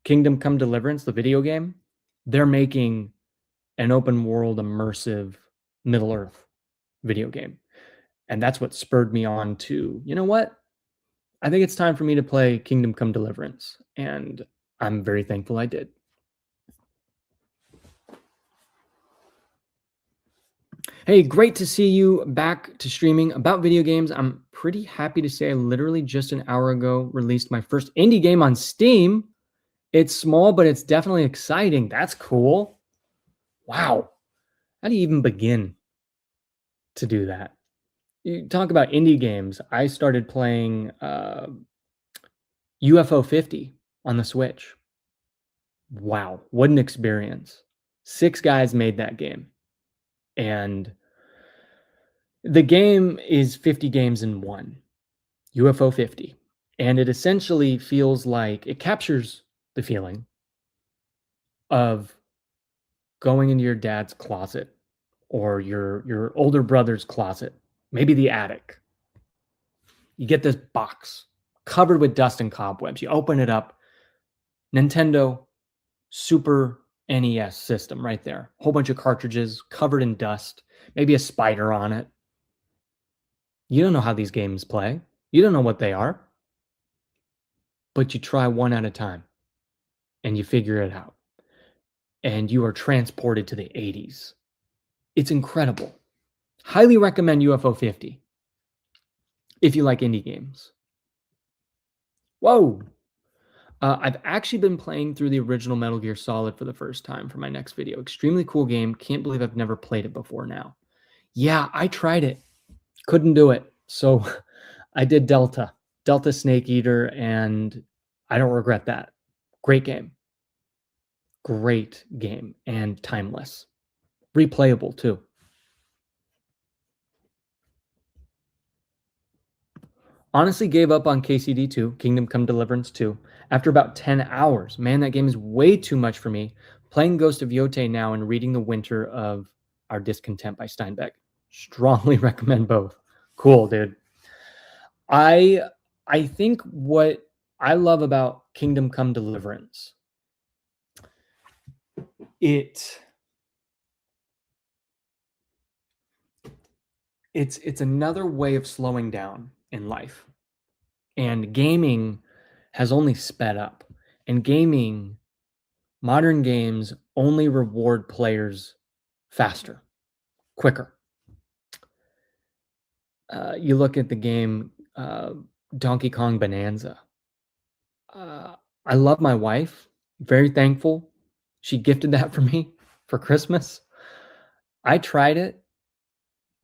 Kingdom Come Deliverance, the video game, they're making an open world immersive Middle Earth video game. And that's what spurred me on to, you know what? I think it's time for me to play Kingdom Come Deliverance. And I'm very thankful I did. Hey, great to see you back to streaming about video games. I'm pretty happy to say I literally just an hour ago released my first indie game on Steam. It's small, but it's definitely exciting. That's cool. Wow. How do you even begin to do that? You talk about indie games. I started playing UFO 50 on the Switch. Wow, what an experience. 6 guys made that game. And the game is 50 games in one, UFO 50. And it essentially feels like it captures the feeling of going into your dad's closet or your older brother's closet, maybe the attic. You get this box covered with dust and cobwebs. You open it up, Nintendo Super NES system right there. Whole bunch of cartridges covered in dust, maybe a spider on it. You don't know how these games play. You don't know what they are, but you try one at a time and you figure it out. And you are transported to the 80s. It's incredible. Highly recommend UFO 50 if you like indie games. Whoa. I've actually been playing through the original Metal Gear Solid for the first time for my next video. Extremely cool game. Can't believe I've never played it before now. Yeah, I tried it. Couldn't do it. So I did Delta Snake Eater, and I don't regret that. Great game. Great game and timeless. Replayable too. Honestly, gave up on KCD 2, Kingdom Come Deliverance 2, after about 10 hours. Man, that game is way too much for me. Playing Ghost of Yote now and reading The Winter of Our Discontent by Steinbeck. Strongly recommend both. Cool, dude. I think what I love about Kingdom Come Deliverance, it's another way of slowing down in life. And gaming has only sped up. And gaming, modern games only reward players faster, quicker. You look at the game Donkey Kong Bonanza. I love my wife. Very thankful. She gifted that for me for Christmas. I tried it,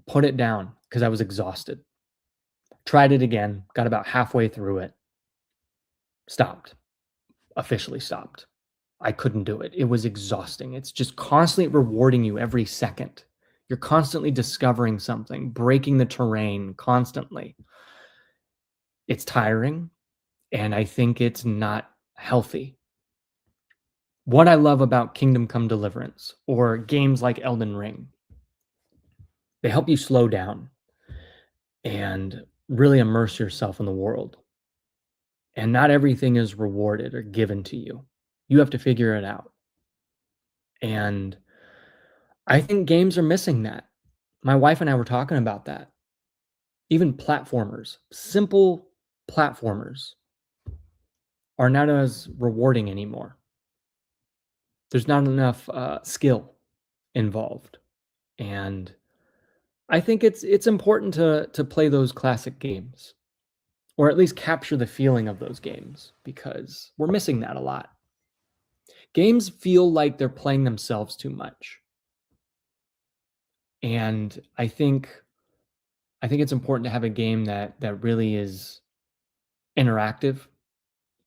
put it down because I was exhausted. Tried it again, got about halfway through it, stopped, officially stopped. I couldn't do it. It was exhausting. It's just constantly rewarding you every second. You're constantly discovering something, breaking the terrain constantly. It's tiring, and I think it's not healthy. What I love about Kingdom Come Deliverance or games like Elden Ring, they help you slow down and really immerse yourself in the world. And not everything is rewarded or given to you. You have to figure it out. And I think games are missing that. My wife and I were talking about that. Even platformers, simple platformers, are not as rewarding anymore. There's not enough skill involved. And I think it's important to play those classic games, or at least capture the feeling of those games, because we're missing that a lot. Games feel like they're playing themselves too much. And I think it's important to have a game that really is interactive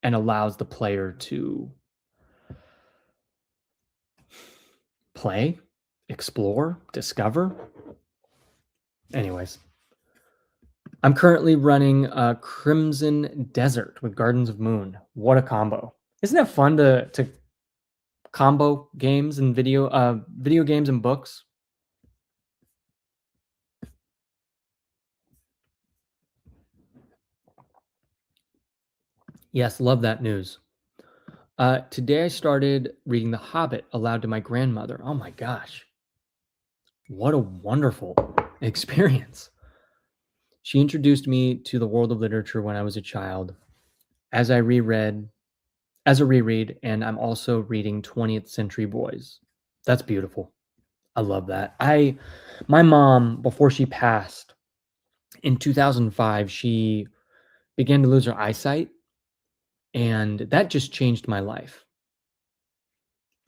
and allows the player to play, explore, discover. Anyways, I'm currently running Crimson Desert with Gardens of Moon. What a combo. Isn't it fun to combo games and video games and books? Yes, love that news. Today I started reading The Hobbit aloud to my grandmother. Oh my gosh. What a wonderful experience. She introduced me to the world of literature when I was a child. As a reread, and I'm also reading 20th Century Boys. That's beautiful. I love that. My mom, before she passed in 2005, she began to lose her eyesight, and that just changed my life.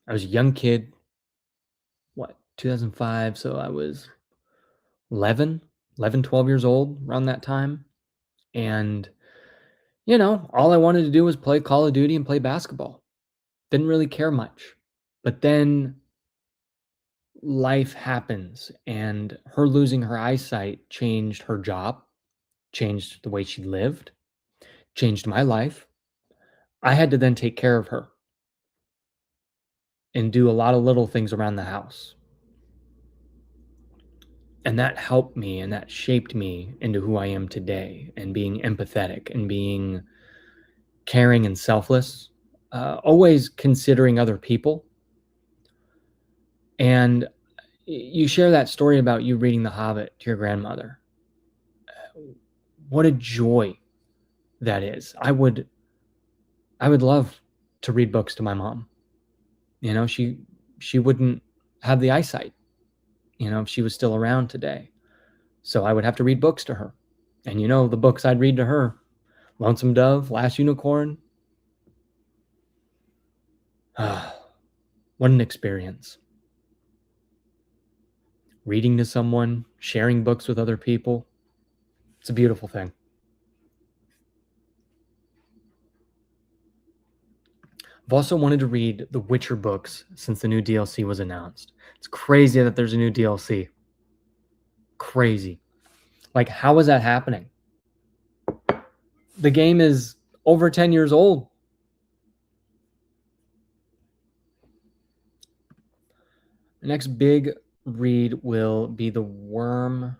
I was a young kid, 2005, so I was 11, 12 years old around that time. And, all I wanted to do was play Call of Duty and play basketball. Didn't really care much. But then life happens, and her losing her eyesight changed her job, changed the way she lived, changed my life. I had to then take care of her. and do a lot of little things around the house. And that helped me and that shaped me into who I am today, and being empathetic and being caring and selfless, always considering other people. And you share that story about you reading The Hobbit to your grandmother. What a joy that is. I would love to read books to my mom. You know, she wouldn't have the eyesight, you know, if she was still around today. So I would have to read books to her. And you know, the books I'd read to her: Lonesome Dove, Last Unicorn. What an experience. Reading to someone, sharing books with other people. It's a beautiful thing. I've also wanted to read the Witcher books since the new DLC was announced. It's crazy that there's a new DLC. Crazy. Like, how is that happening? The game is over 10 years old. The next big read will be The Worm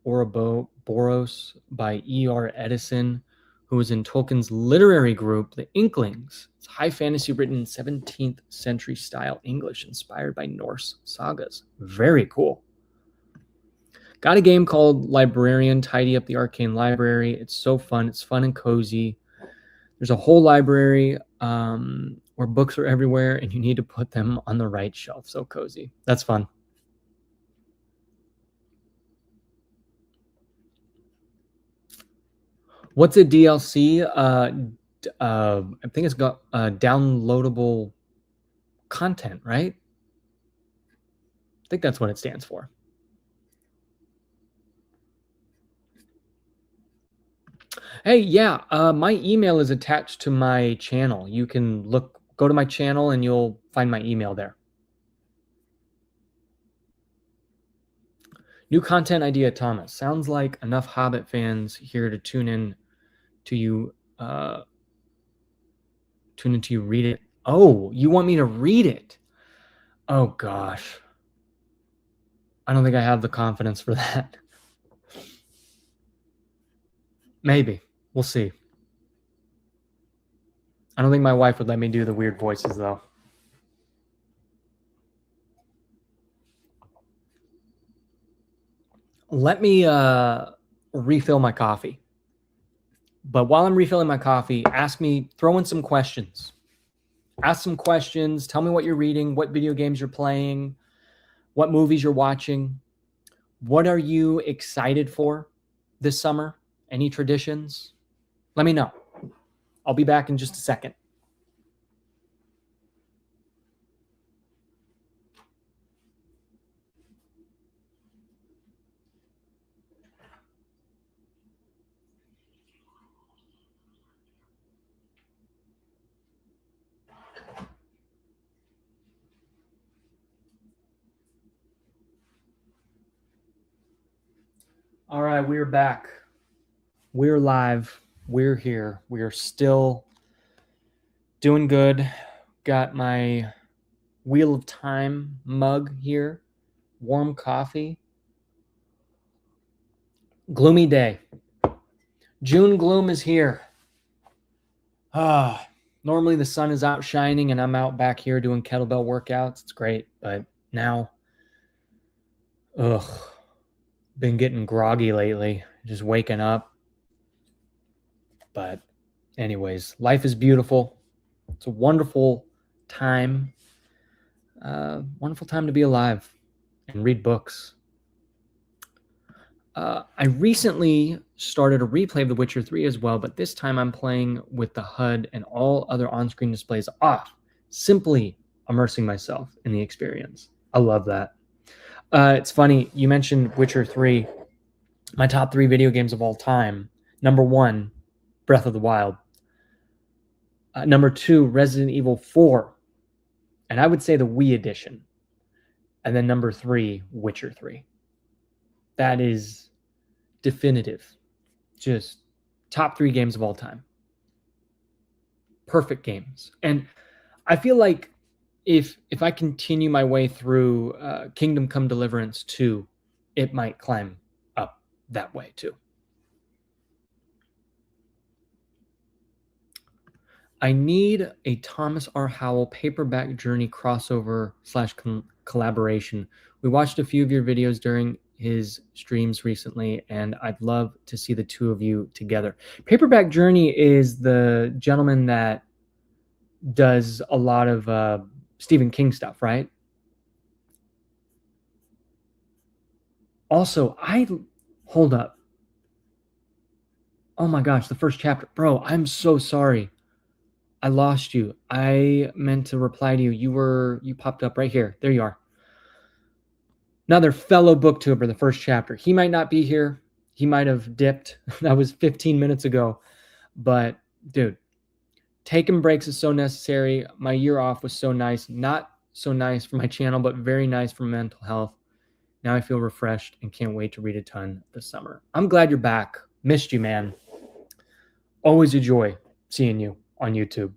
Ouroboros by E.R. Edison, who was in Tolkien's literary group, The Inklings. It's high fantasy written in 17th century style English, inspired by Norse sagas. Very cool. Got a game called Librarian, Tidy Up the Arcane Library. It's so fun. It's fun and cozy. There's a whole library where books are everywhere, and you need to put them on the right shelf. So cozy. That's fun. What's a DLC? I think it's got downloadable content, right? I think that's what it stands for. Hey, yeah, my email is attached to my channel. You can go to my channel and you'll find my email there. New content idea, Thomas. Sounds like enough Hobbit fans here to tune in to you. Tune into you read it. Oh, you want me to read it? Oh gosh. I don't think I have the confidence for that. Maybe. We'll see. I don't think my wife would let me do the weird voices, though. Let me refill my coffee. But while I'm refilling my coffee, throw in some questions. Ask some questions. Tell me what you're reading, what video games you're playing, what movies you're watching. What are you excited for this summer? Any traditions? Let me know. I'll be back in just a second. All right, we're back. We're live. We're here. We are still doing good. Got my Wheel of Time mug here. Warm coffee. Gloomy day. June gloom is here. Normally the sun is out shining and I'm out back here doing kettlebell workouts. It's great, but now, been getting groggy lately. Just waking up. But anyways, life is beautiful. It's a wonderful time. Wonderful time to be alive and read books. I recently started a replay of The Witcher 3 as well, but this time I'm playing with the HUD and all other on-screen displays off, simply immersing myself in the experience. I love that. It's funny, you mentioned Witcher 3. My top 3 video games of all time. Number 1, Breath of the Wild. Number 2, Resident Evil 4. And I would say the Wii edition. And then number 3, Witcher 3. That is definitive. Just top 3 games of all time. Perfect games. And I feel like if I continue my way through Kingdom Come Deliverance 2, it might climb up that way too. I need a Thomas R. Howell paperback journey crossover / collaboration. We watched a few of your videos during his streams recently, and I'd love to see the two of you together. Paperback Journey is the gentleman that does a lot of Stephen King stuff, right? Also, hold up. Oh my gosh, the first chapter. Bro, I'm so sorry. I lost you. I meant to reply to you. You popped up right here. There you are. Another fellow booktuber, the first chapter. He might not be here. He might have dipped. That was 15 minutes ago. But dude, taking breaks is so necessary. My year off was so nice. Not so nice for my channel, but very nice for mental health. Now I feel refreshed and can't wait to read a ton this summer. I'm glad you're back. Missed you, man. Always a joy seeing you on YouTube.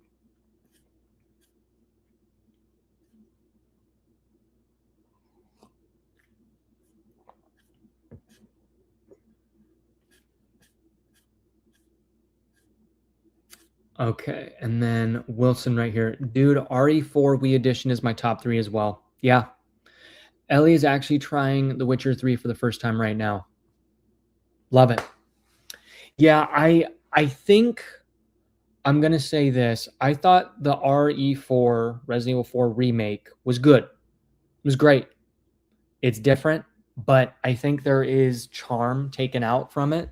Okay, and then Wilson right here. Dude, RE4 Wii Edition is my top 3 as well. Yeah. Ellie is actually trying The Witcher 3 for the first time right now. Love it. Yeah, I think I'm going to say this. I thought the RE4 Resident Evil 4 remake was good. It was great. It's different, but I think there is charm taken out from it.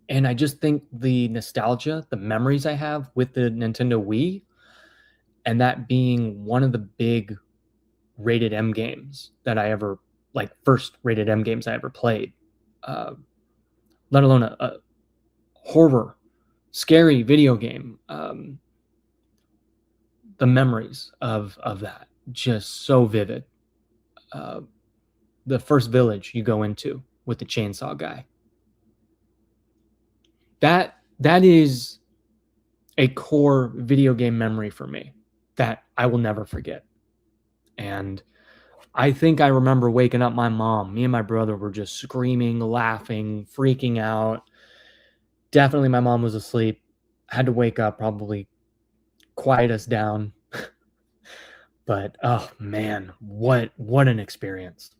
And I just think the nostalgia, the memories I have with the Nintendo Wii, and that being one of the big rated M games that I ever, like first rated M games I ever played, let alone a horror, scary video game. The memories of that, just so vivid. The first village you go into with the chainsaw guy. That is a core video game memory for me that I will never forget. And I think I remember waking up my mom. Me and my brother were just screaming, laughing, freaking out. Definitely my mom was asleep. Had to wake up, probably quiet us down. But oh man, what an experience.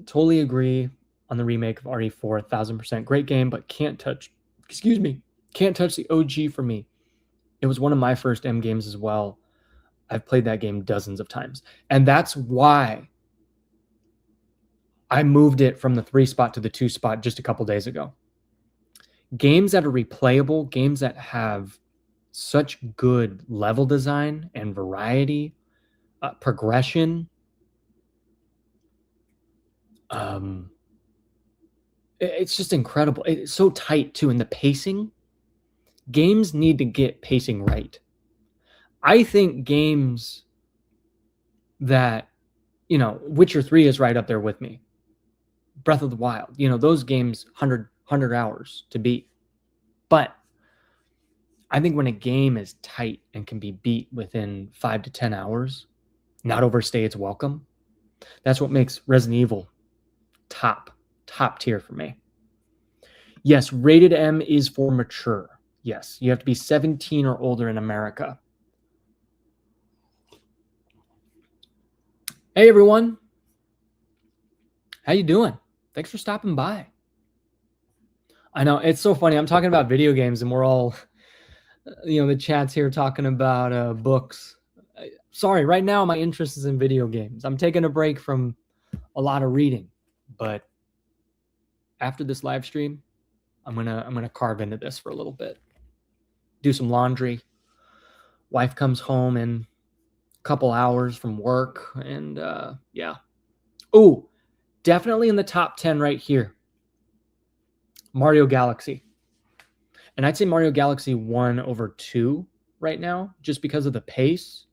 Totally agree on the remake of RE4, 1000%. Great game, but can't touch the OG for me. It was one of my first M games as well. I've played that game dozens of times. And that's why I moved it from the 3 spot to the 2 spot just a couple days ago. Games that are replayable, games that have such good level design and variety, progression. It's just incredible. It's so tight too, and the pacing. Games need to get pacing right. I think games that, Witcher 3 is right up there with me. Breath of the Wild, those games, 100 hours to beat. But I think when a game is tight and can be beat within 5 to 10 hours, not overstay its welcome, that's what makes Resident Evil top tier for me. Yes, rated M is for mature. Yes, you have to be 17 or older in America. Hey everyone, how you doing? Thanks for stopping by. I know, it's so funny. I'm talking about video games and we're all, the chat's here talking about books. Sorry, right now my interest is in video games. I'm taking a break from a lot of reading, but after this live stream, I'm gonna carve into this for a little bit. Do some laundry. Wife comes home in a couple hours from work, and yeah. Oh, definitely in the top 10 right here. Mario Galaxy. And I'd say Mario Galaxy 1 over 2 right now, just because of the pace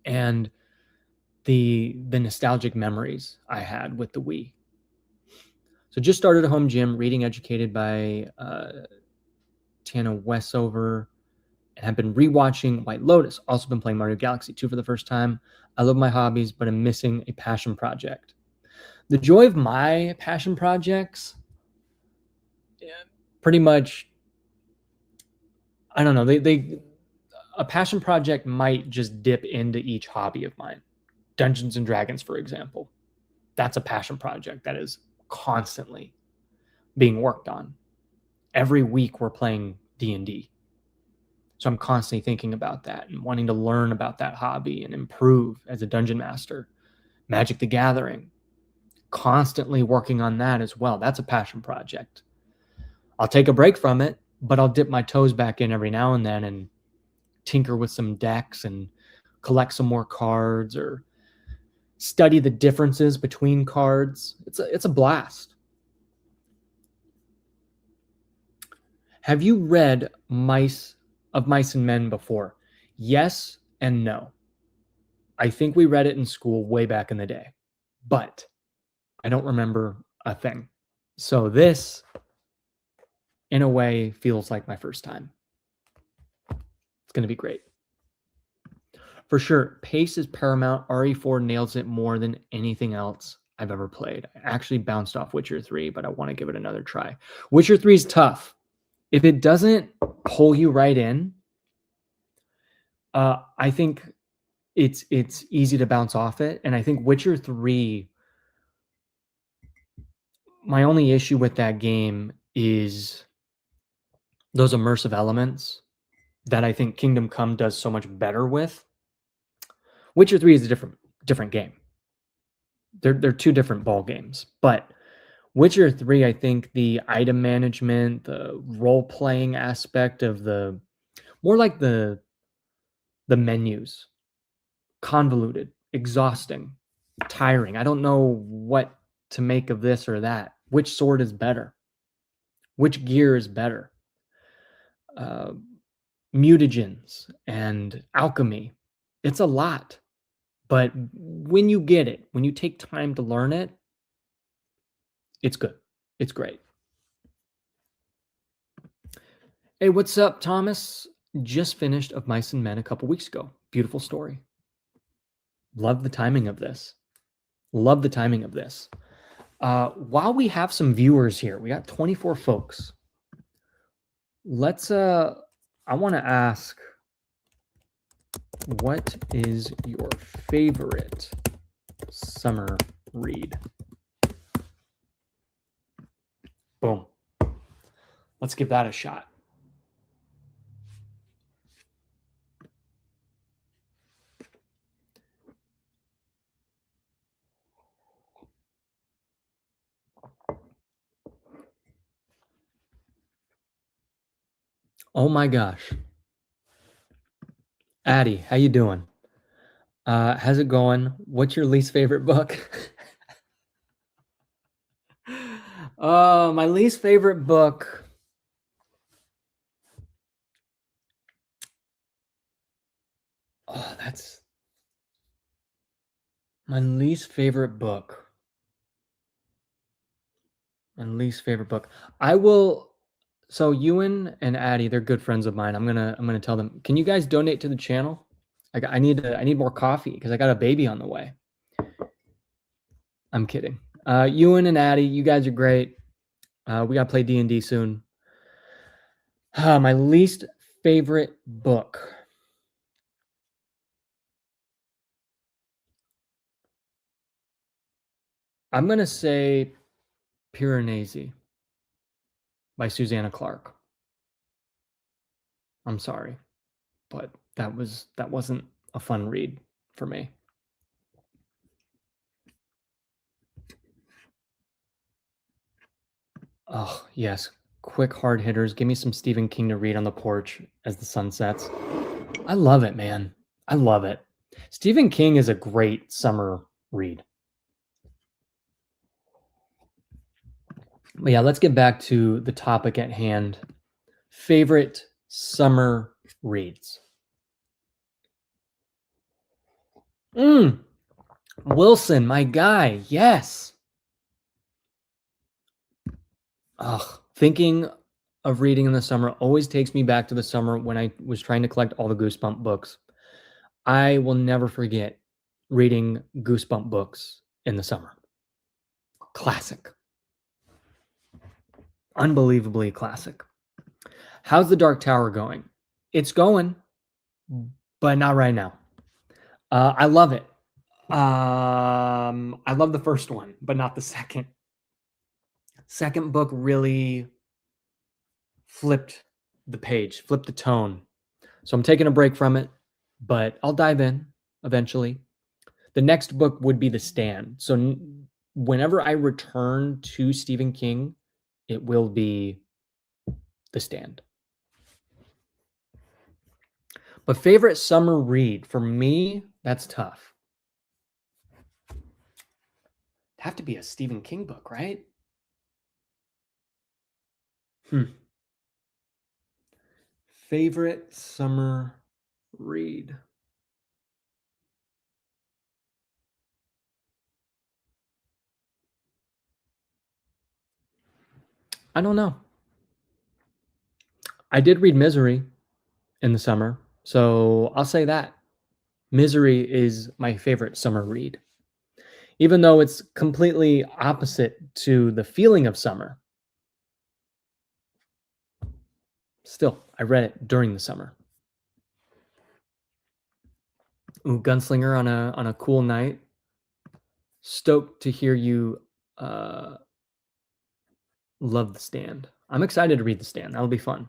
and the nostalgic memories I had with the Wii. So just started a home gym, reading educated by Tana Westover, and have been rewatching White Lotus. Also been playing Mario Galaxy 2 for the first time. I love my hobbies, but I'm missing a passion project. The joy of my passion projects, pretty much, I don't know, a passion project might just dip into each hobby of mine. Dungeons and Dragons, for example. That's a passion project that is constantly being worked on. Every week we're playing D&D. So I'm constantly thinking about that and wanting to learn about that hobby and improve as a dungeon master. Magic the Gathering, constantly working on that as well. That's a passion project. I'll take a break from it, but I'll dip my toes back in every now and then and tinker with some decks and collect some more cards or study the differences between cards. It's a blast. Have you read Mice and Men before? Yes and no. I think we read it in school way back in the day, but I don't remember a thing. So this, in a way, feels like my first time. It's going to be great. For sure, pace is paramount. RE4 nails it more than anything else I've ever played. I actually bounced off Witcher 3, but I want to give it another try. Witcher 3 is tough. If it doesn't pull you right in, I think it's easy to bounce off it. And I think Witcher 3, my only issue with that game is those immersive elements that I think Kingdom Come does so much better with. Witcher 3 is a different game. They're two different ball games. But Witcher 3, I think the item management, the role-playing aspect of more like the menus, convoluted, exhausting, tiring. I don't know what to make of this or that. Which sword is better? Which gear is better? Mutagens and alchemy. It's a lot. But when you get it, when you take time to learn it, it's good. It's great. Hey, what's up, Thomas? Just finished Of Mice and Men a couple weeks ago. Beautiful story. Love the timing of this. Love the timing of this. While we have some viewers here, we got 24 folks. Let's, I want to ask, what is your favorite summer read? Boom. Let's give that a shot. Oh my gosh. Addie, how you doing? How's it going? What's your least favorite book? My least favorite book. Oh, that's my least favorite book. My least favorite book. I will. So Ewan and Addie, they're good friends of mine. I'm gonna tell them. Can you guys donate to the channel? I need more coffee because I got a baby on the way. I'm kidding. Ewan and Addie, you guys are great. We gotta play D&D soon. My least favorite book. I'm gonna say Piranesi by Susanna Clark. I'm sorry, but that wasn't a fun read for me. Oh, yes. Quick hard hitters. Give me some Stephen King to read on the porch as the sun sets. I love it, man. I love it. Stephen King is a great summer read. But yeah, let's get back to the topic at hand. Favorite summer reads. Wilson, my guy. Yes. Thinking of reading in the summer always takes me back to the summer when I was trying to collect all the Goosebump books. I will never forget reading Goosebump books in the summer. Classic. Unbelievably classic. How's The Dark Tower going? It's going, but not right now. I love it. I love the first one, but not the second. Second book really flipped the page, flipped the tone. So I'm taking a break from it, but I'll dive in eventually. The next book would be The Stand. So whenever I return to Stephen King, it will be The Stand. But favorite summer read for me, that's tough. It'd have to be a Stephen King book, right? Favorite summer read. I don't know. I did read Misery in the summer, so I'll say that. Misery is my favorite summer read. Even though it's completely opposite to the feeling of summer. Still, I read it during the summer. Ooh, Gunslinger on a cool night. Stoked to hear you love The Stand. I'm excited to read The Stand. That'll be fun.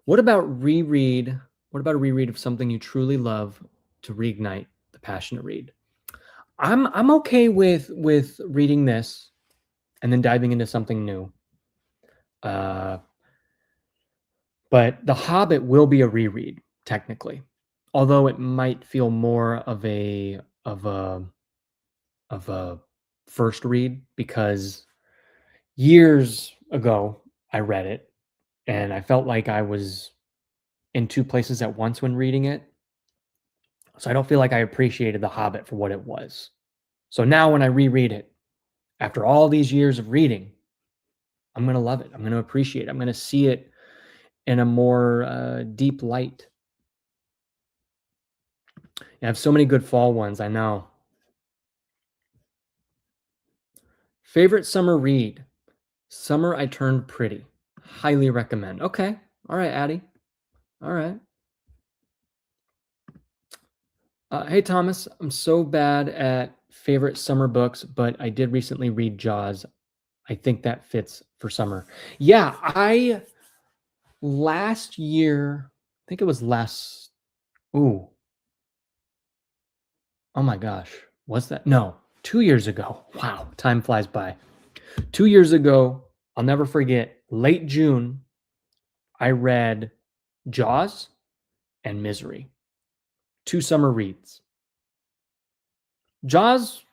What about a reread of something you truly love to reignite the passion to read? I'm okay with reading this and then diving into something new. But The Hobbit will be a reread, technically. Although it might feel more of a first read, because years ago I read it and I felt like I was in two places at once when reading it. So I don't feel like I appreciated The Hobbit for what it was. So now when I reread it, after all these years of reading, I'm going to love it. I'm going to appreciate it. I'm going to see it in a more deep light. I have so many good fall ones, I know. Favorite summer read? Summer I Turned Pretty. Highly recommend. Okay. All right, Addie. All right. Hey, Thomas. I'm so bad at favorite summer books, but I did recently read Jaws. I think that fits for summer. Yeah, last year, I think it was last, ooh, oh my gosh, was that? No, 2 years ago. Wow, time flies by. 2 years ago, I'll never forget, late June, I read Jaws and Misery. 2 summer reads. Jaws,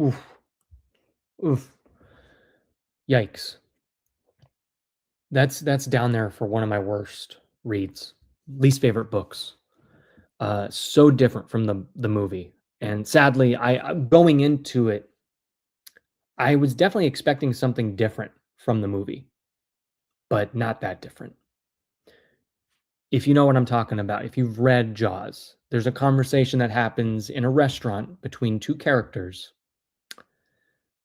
oof, oof, yikes. That's down there for one of my worst reads, least favorite books. So different from the movie, and sadly, I going into it, I was definitely expecting something different from the movie, but not that different. If you know what I'm talking about, if you've read Jaws, there's a conversation that happens in a restaurant between two characters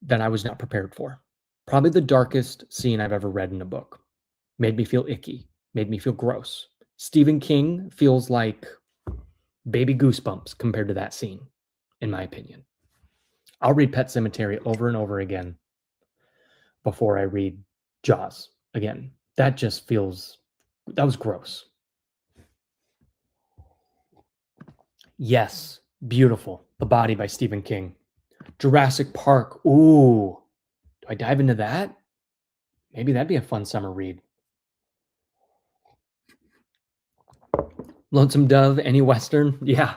that I was not prepared for. Probably the darkest scene I've ever read in a book. Made me feel icky, made me feel gross. Stephen King feels like baby goosebumps compared to that scene, in my opinion. I'll read Pet Sematary over and over again before I read Jaws again. That just feels, that was gross. Yes, beautiful. The Body by Stephen King. Jurassic Park. Ooh, do I dive into that? Maybe that'd be a fun summer read. Lonesome Dove, any Western? Yeah.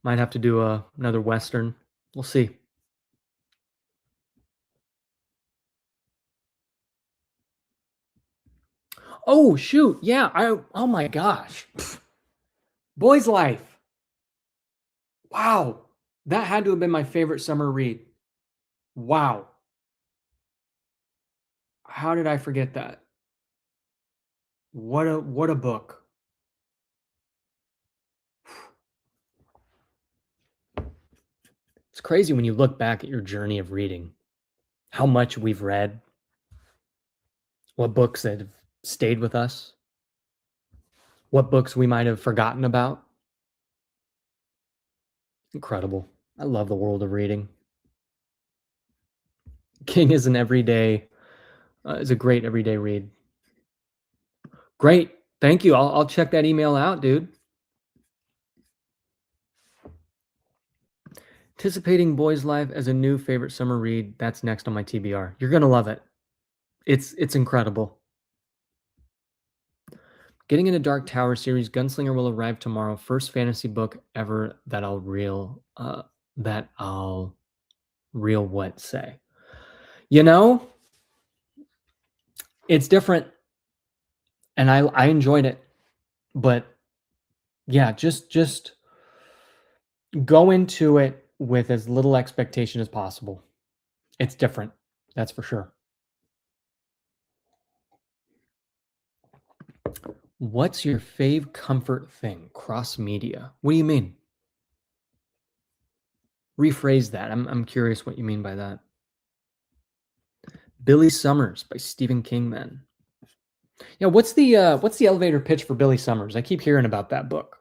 Might have to do another Western. We'll see. Oh, shoot. Yeah. Oh my gosh. Boy's Life. Wow. That had to have been my favorite summer read. Wow. How did I forget that? What a book. It's crazy when you look back at your journey of reading, how much we've read, what books that have stayed with us, what books we might have forgotten about. Incredible. I love the world of reading. King is an everyday is a great everyday read. Great. Thank you. I'll check that email out, dude. Anticipating Boys Life as a new favorite summer read. That's next on my TBR. You're gonna love it. It's incredible. Getting into Dark Tower series, Gunslinger will arrive tomorrow. First fantasy book ever that I'll real what say. You know, it's different, and I enjoyed it, but yeah, just go into it with as little expectation as possible. It's different, that's for sure. What's your fave comfort thing? Cross media. What do you mean? Rephrase that. I'm curious what you mean by that. Billy Summers by Stephen King, then. Yeah, what's the elevator pitch for Billy Summers? I keep hearing about that book.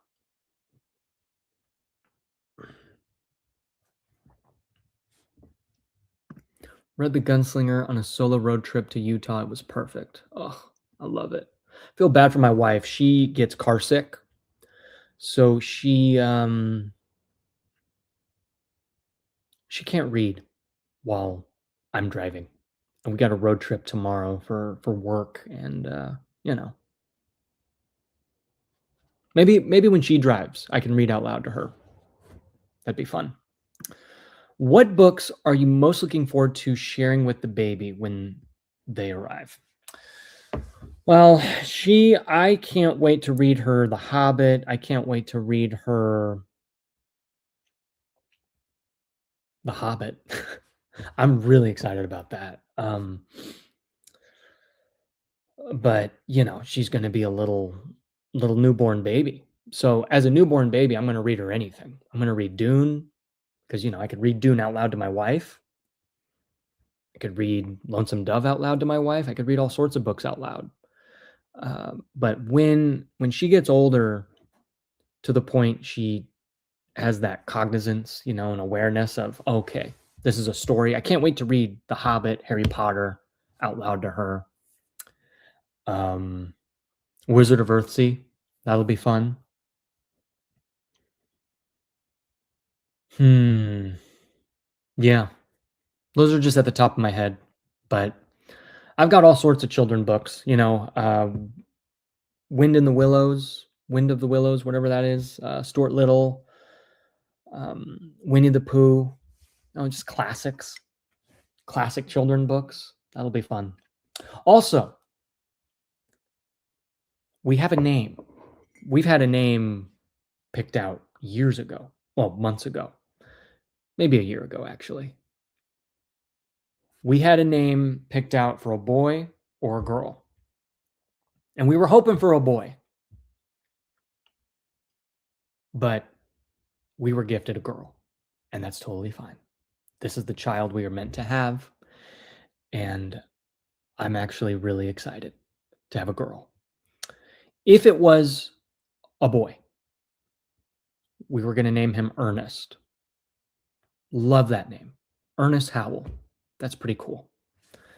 Read The Gunslinger on a solo road trip to Utah. It was perfect. Oh, I love it. Feel bad for my wife. She gets car sick. So she can't read while I'm driving. And we got a road trip tomorrow for work, and you know, maybe when she drives, I can read out loud to her. That'd be fun. What books are you most looking forward to sharing with the baby when they arrive? Well, I can't wait to read her The Hobbit. I can't wait to read her The Hobbit. I'm really excited about that. But you know, she's going to be a little newborn baby. So as a newborn baby, I'm going to read her anything. I'm going to read Dune because I could read Dune out loud to my wife. I could read Lonesome Dove out loud to my wife. I could read all sorts of books out loud. But when she gets older, to the point she has that cognizance, and awareness of, okay, this is a story. I can't wait to read The Hobbit, Harry Potter out loud to her. Wizard of Earthsea, that'll be fun. Yeah, those are just at the top of my head, but I've got all sorts of children books. Wind of the Willows, whatever that is. Stuart Little, Winnie the Pooh. Just classic children books. That'll be fun. Also, we have a name. We've had a name picked out years ago. Well, months ago. Maybe a year ago, actually. We had a name picked out for a boy or a girl. And we were hoping for a boy. But we were gifted a girl. And that's totally fine. This is the child we are meant to have. And I'm actually really excited to have a girl. If it was a boy, we were going to name him Ernest. Love that name. Ernest Howell. That's pretty cool.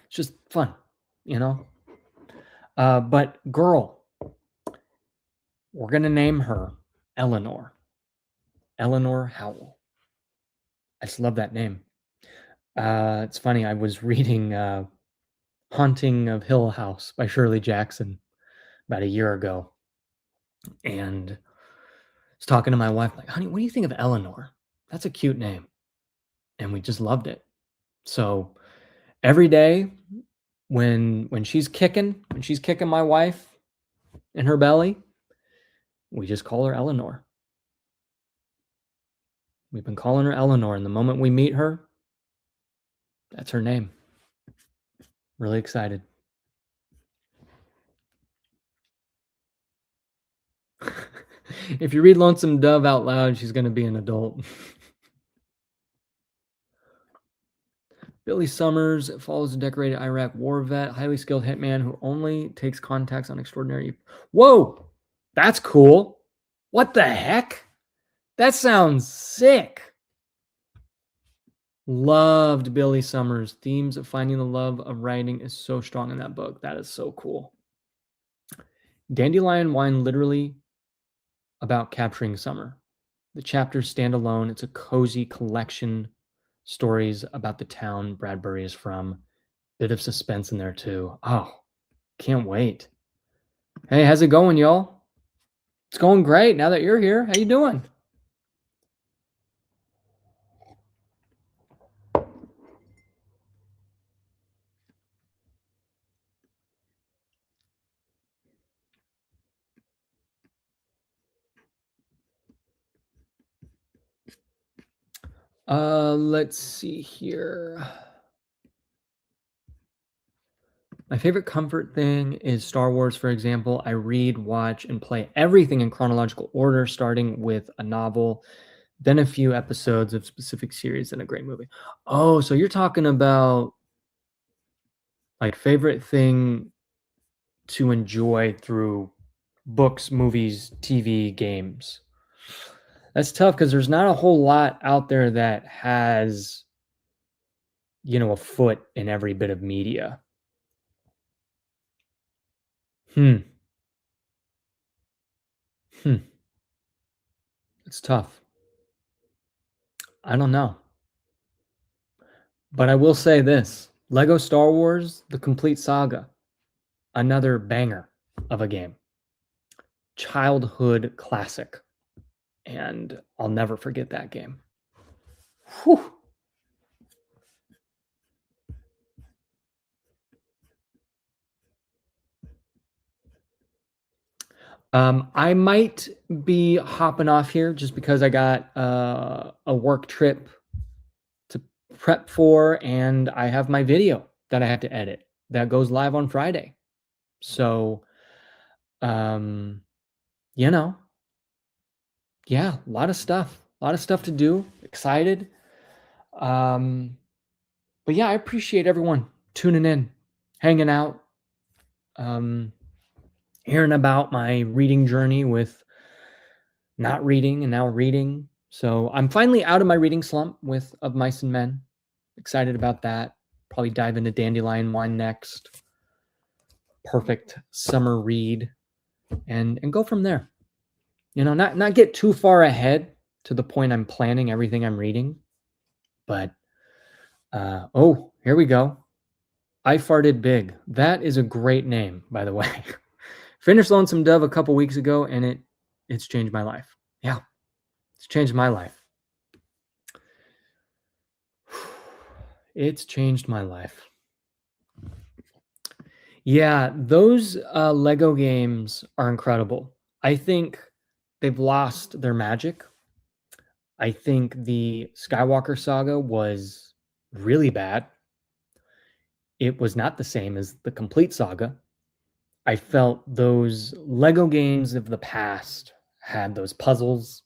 It's just fun, But girl, we're going to name her Eleanor. Eleanor Howell. I just love that name. It's funny. I was reading Haunting of Hill House by Shirley Jackson about a year ago. And I was talking to my wife, like, honey, what do you think of Eleanor? That's a cute name. And we just loved it. So every day when she's kicking my wife in her belly, we just call her Eleanor. We've been calling her Eleanor, and the moment we meet her, that's her name. Really excited. If you read Lonesome Dove out loud, she's gonna be an adult. Billy Summers follows a decorated Iraq war vet, highly skilled hitman who only takes contacts on extraordinary. Whoa, that's cool. What the heck? That sounds sick. Loved Billy Summers. Themes of finding the love of writing is so strong in that book. That is so cool. Dandelion Wine, literally about capturing summer. The chapters stand alone. It's a cozy collection stories about the town Bradbury is from. Bit of suspense in there too. Oh, can't wait. Hey, how's it going, y'all? It's going great now that you're here. How you doing? Let's see here. My favorite comfort thing is Star Wars, for example. I read, watch, and play everything in chronological order, starting with a novel, then a few episodes of specific series, and a great movie. Oh, so you're talking about like favorite thing to enjoy through books, movies, TV, games. That's tough because there's not a whole lot out there that has, a foot in every bit of media. Hmm. Hmm. It's tough. I don't know. But I will say this Lego Star Wars, The Complete Saga, another banger of a game. Childhood classic. And I'll never forget that game. Whew. I might be hopping off here just because I got a work trip to prep for, and I have my video that I have to edit that goes live on Friday. So, um, yeah, a lot of stuff to do. Excited. But yeah, I appreciate everyone tuning in, hanging out, hearing about my reading journey with not reading and now reading. So I'm finally out of my reading slump with Of Mice and Men. Excited about that. Probably dive into Dandelion Wine next. Perfect summer read, and go from there. Not get too far ahead to the point I'm planning everything I'm reading. But here we go. I Farted Big. That is a great name, by the way. Finished Lonesome Dove a couple weeks ago, and it's changed my life. Yeah, it's changed my life. It's changed my life. Yeah, those Lego games are incredible. I think they've lost their magic. I think the Skywalker saga was really bad. It was not the same as the complete saga. I felt those Lego games of the past had those puzzles,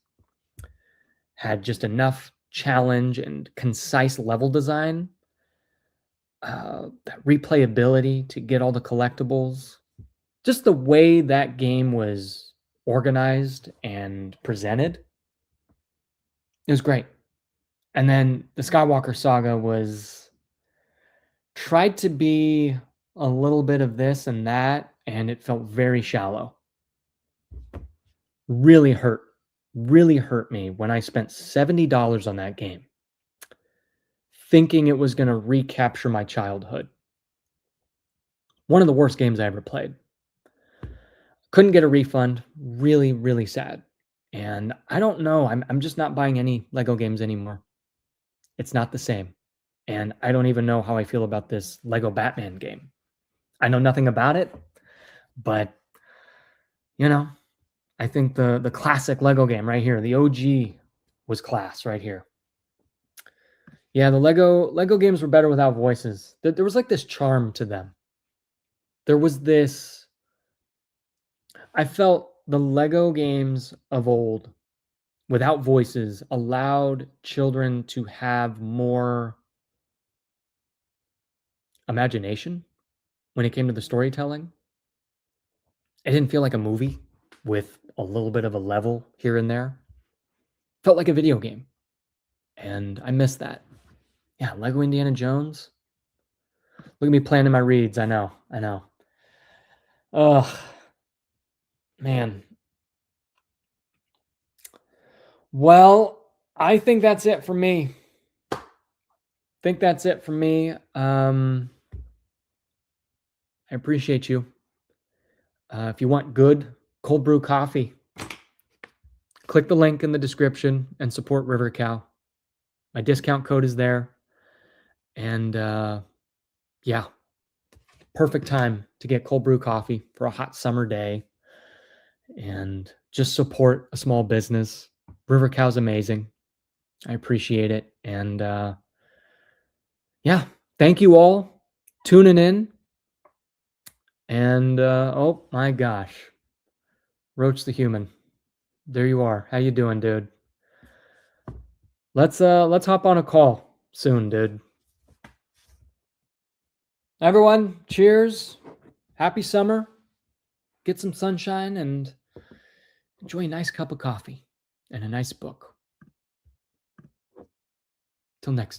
had just enough challenge and concise level design, that replayability to get all the collectibles. Just the way that game was organized and presented, it was great. And then the Skywalker saga was tried to be a little bit of this and that, and it felt very shallow. Really hurt me when I spent $70 on that game, thinking it was going to recapture my childhood. One of the worst games I ever played. Couldn't get a refund. Really, really sad. And I don't know. I'm just not buying any Lego games anymore. It's not the same. And I don't even know how I feel about this Lego Batman game. I know nothing about it, but I think the classic Lego game right here, the OG, was class right here. Yeah, the Lego games were better without voices. There was like this charm to them. There was this. I felt the Lego games of old, without voices, allowed children to have more imagination when it came to the storytelling. It didn't feel like a movie with a little bit of a level here and there. Felt like a video game. And I miss that. Yeah, Lego Indiana Jones. Look at me planning my reads. I know. Ugh, man. Well, I think that's it for me. I appreciate you. If you want good cold brew coffee, click the link in the description and support River Cow. My discount code is there. And yeah, perfect time to get cold brew coffee for a hot summer day and just support a small business. River Cow's amazing. I appreciate it. And yeah, thank you all tuning in. And oh my gosh, Roach the Human, there you are. How you doing, dude? Let's hop on a call soon, dude. Everyone, cheers. Happy summer. Get some sunshine and enjoy a nice cup of coffee and a nice book. Till next time.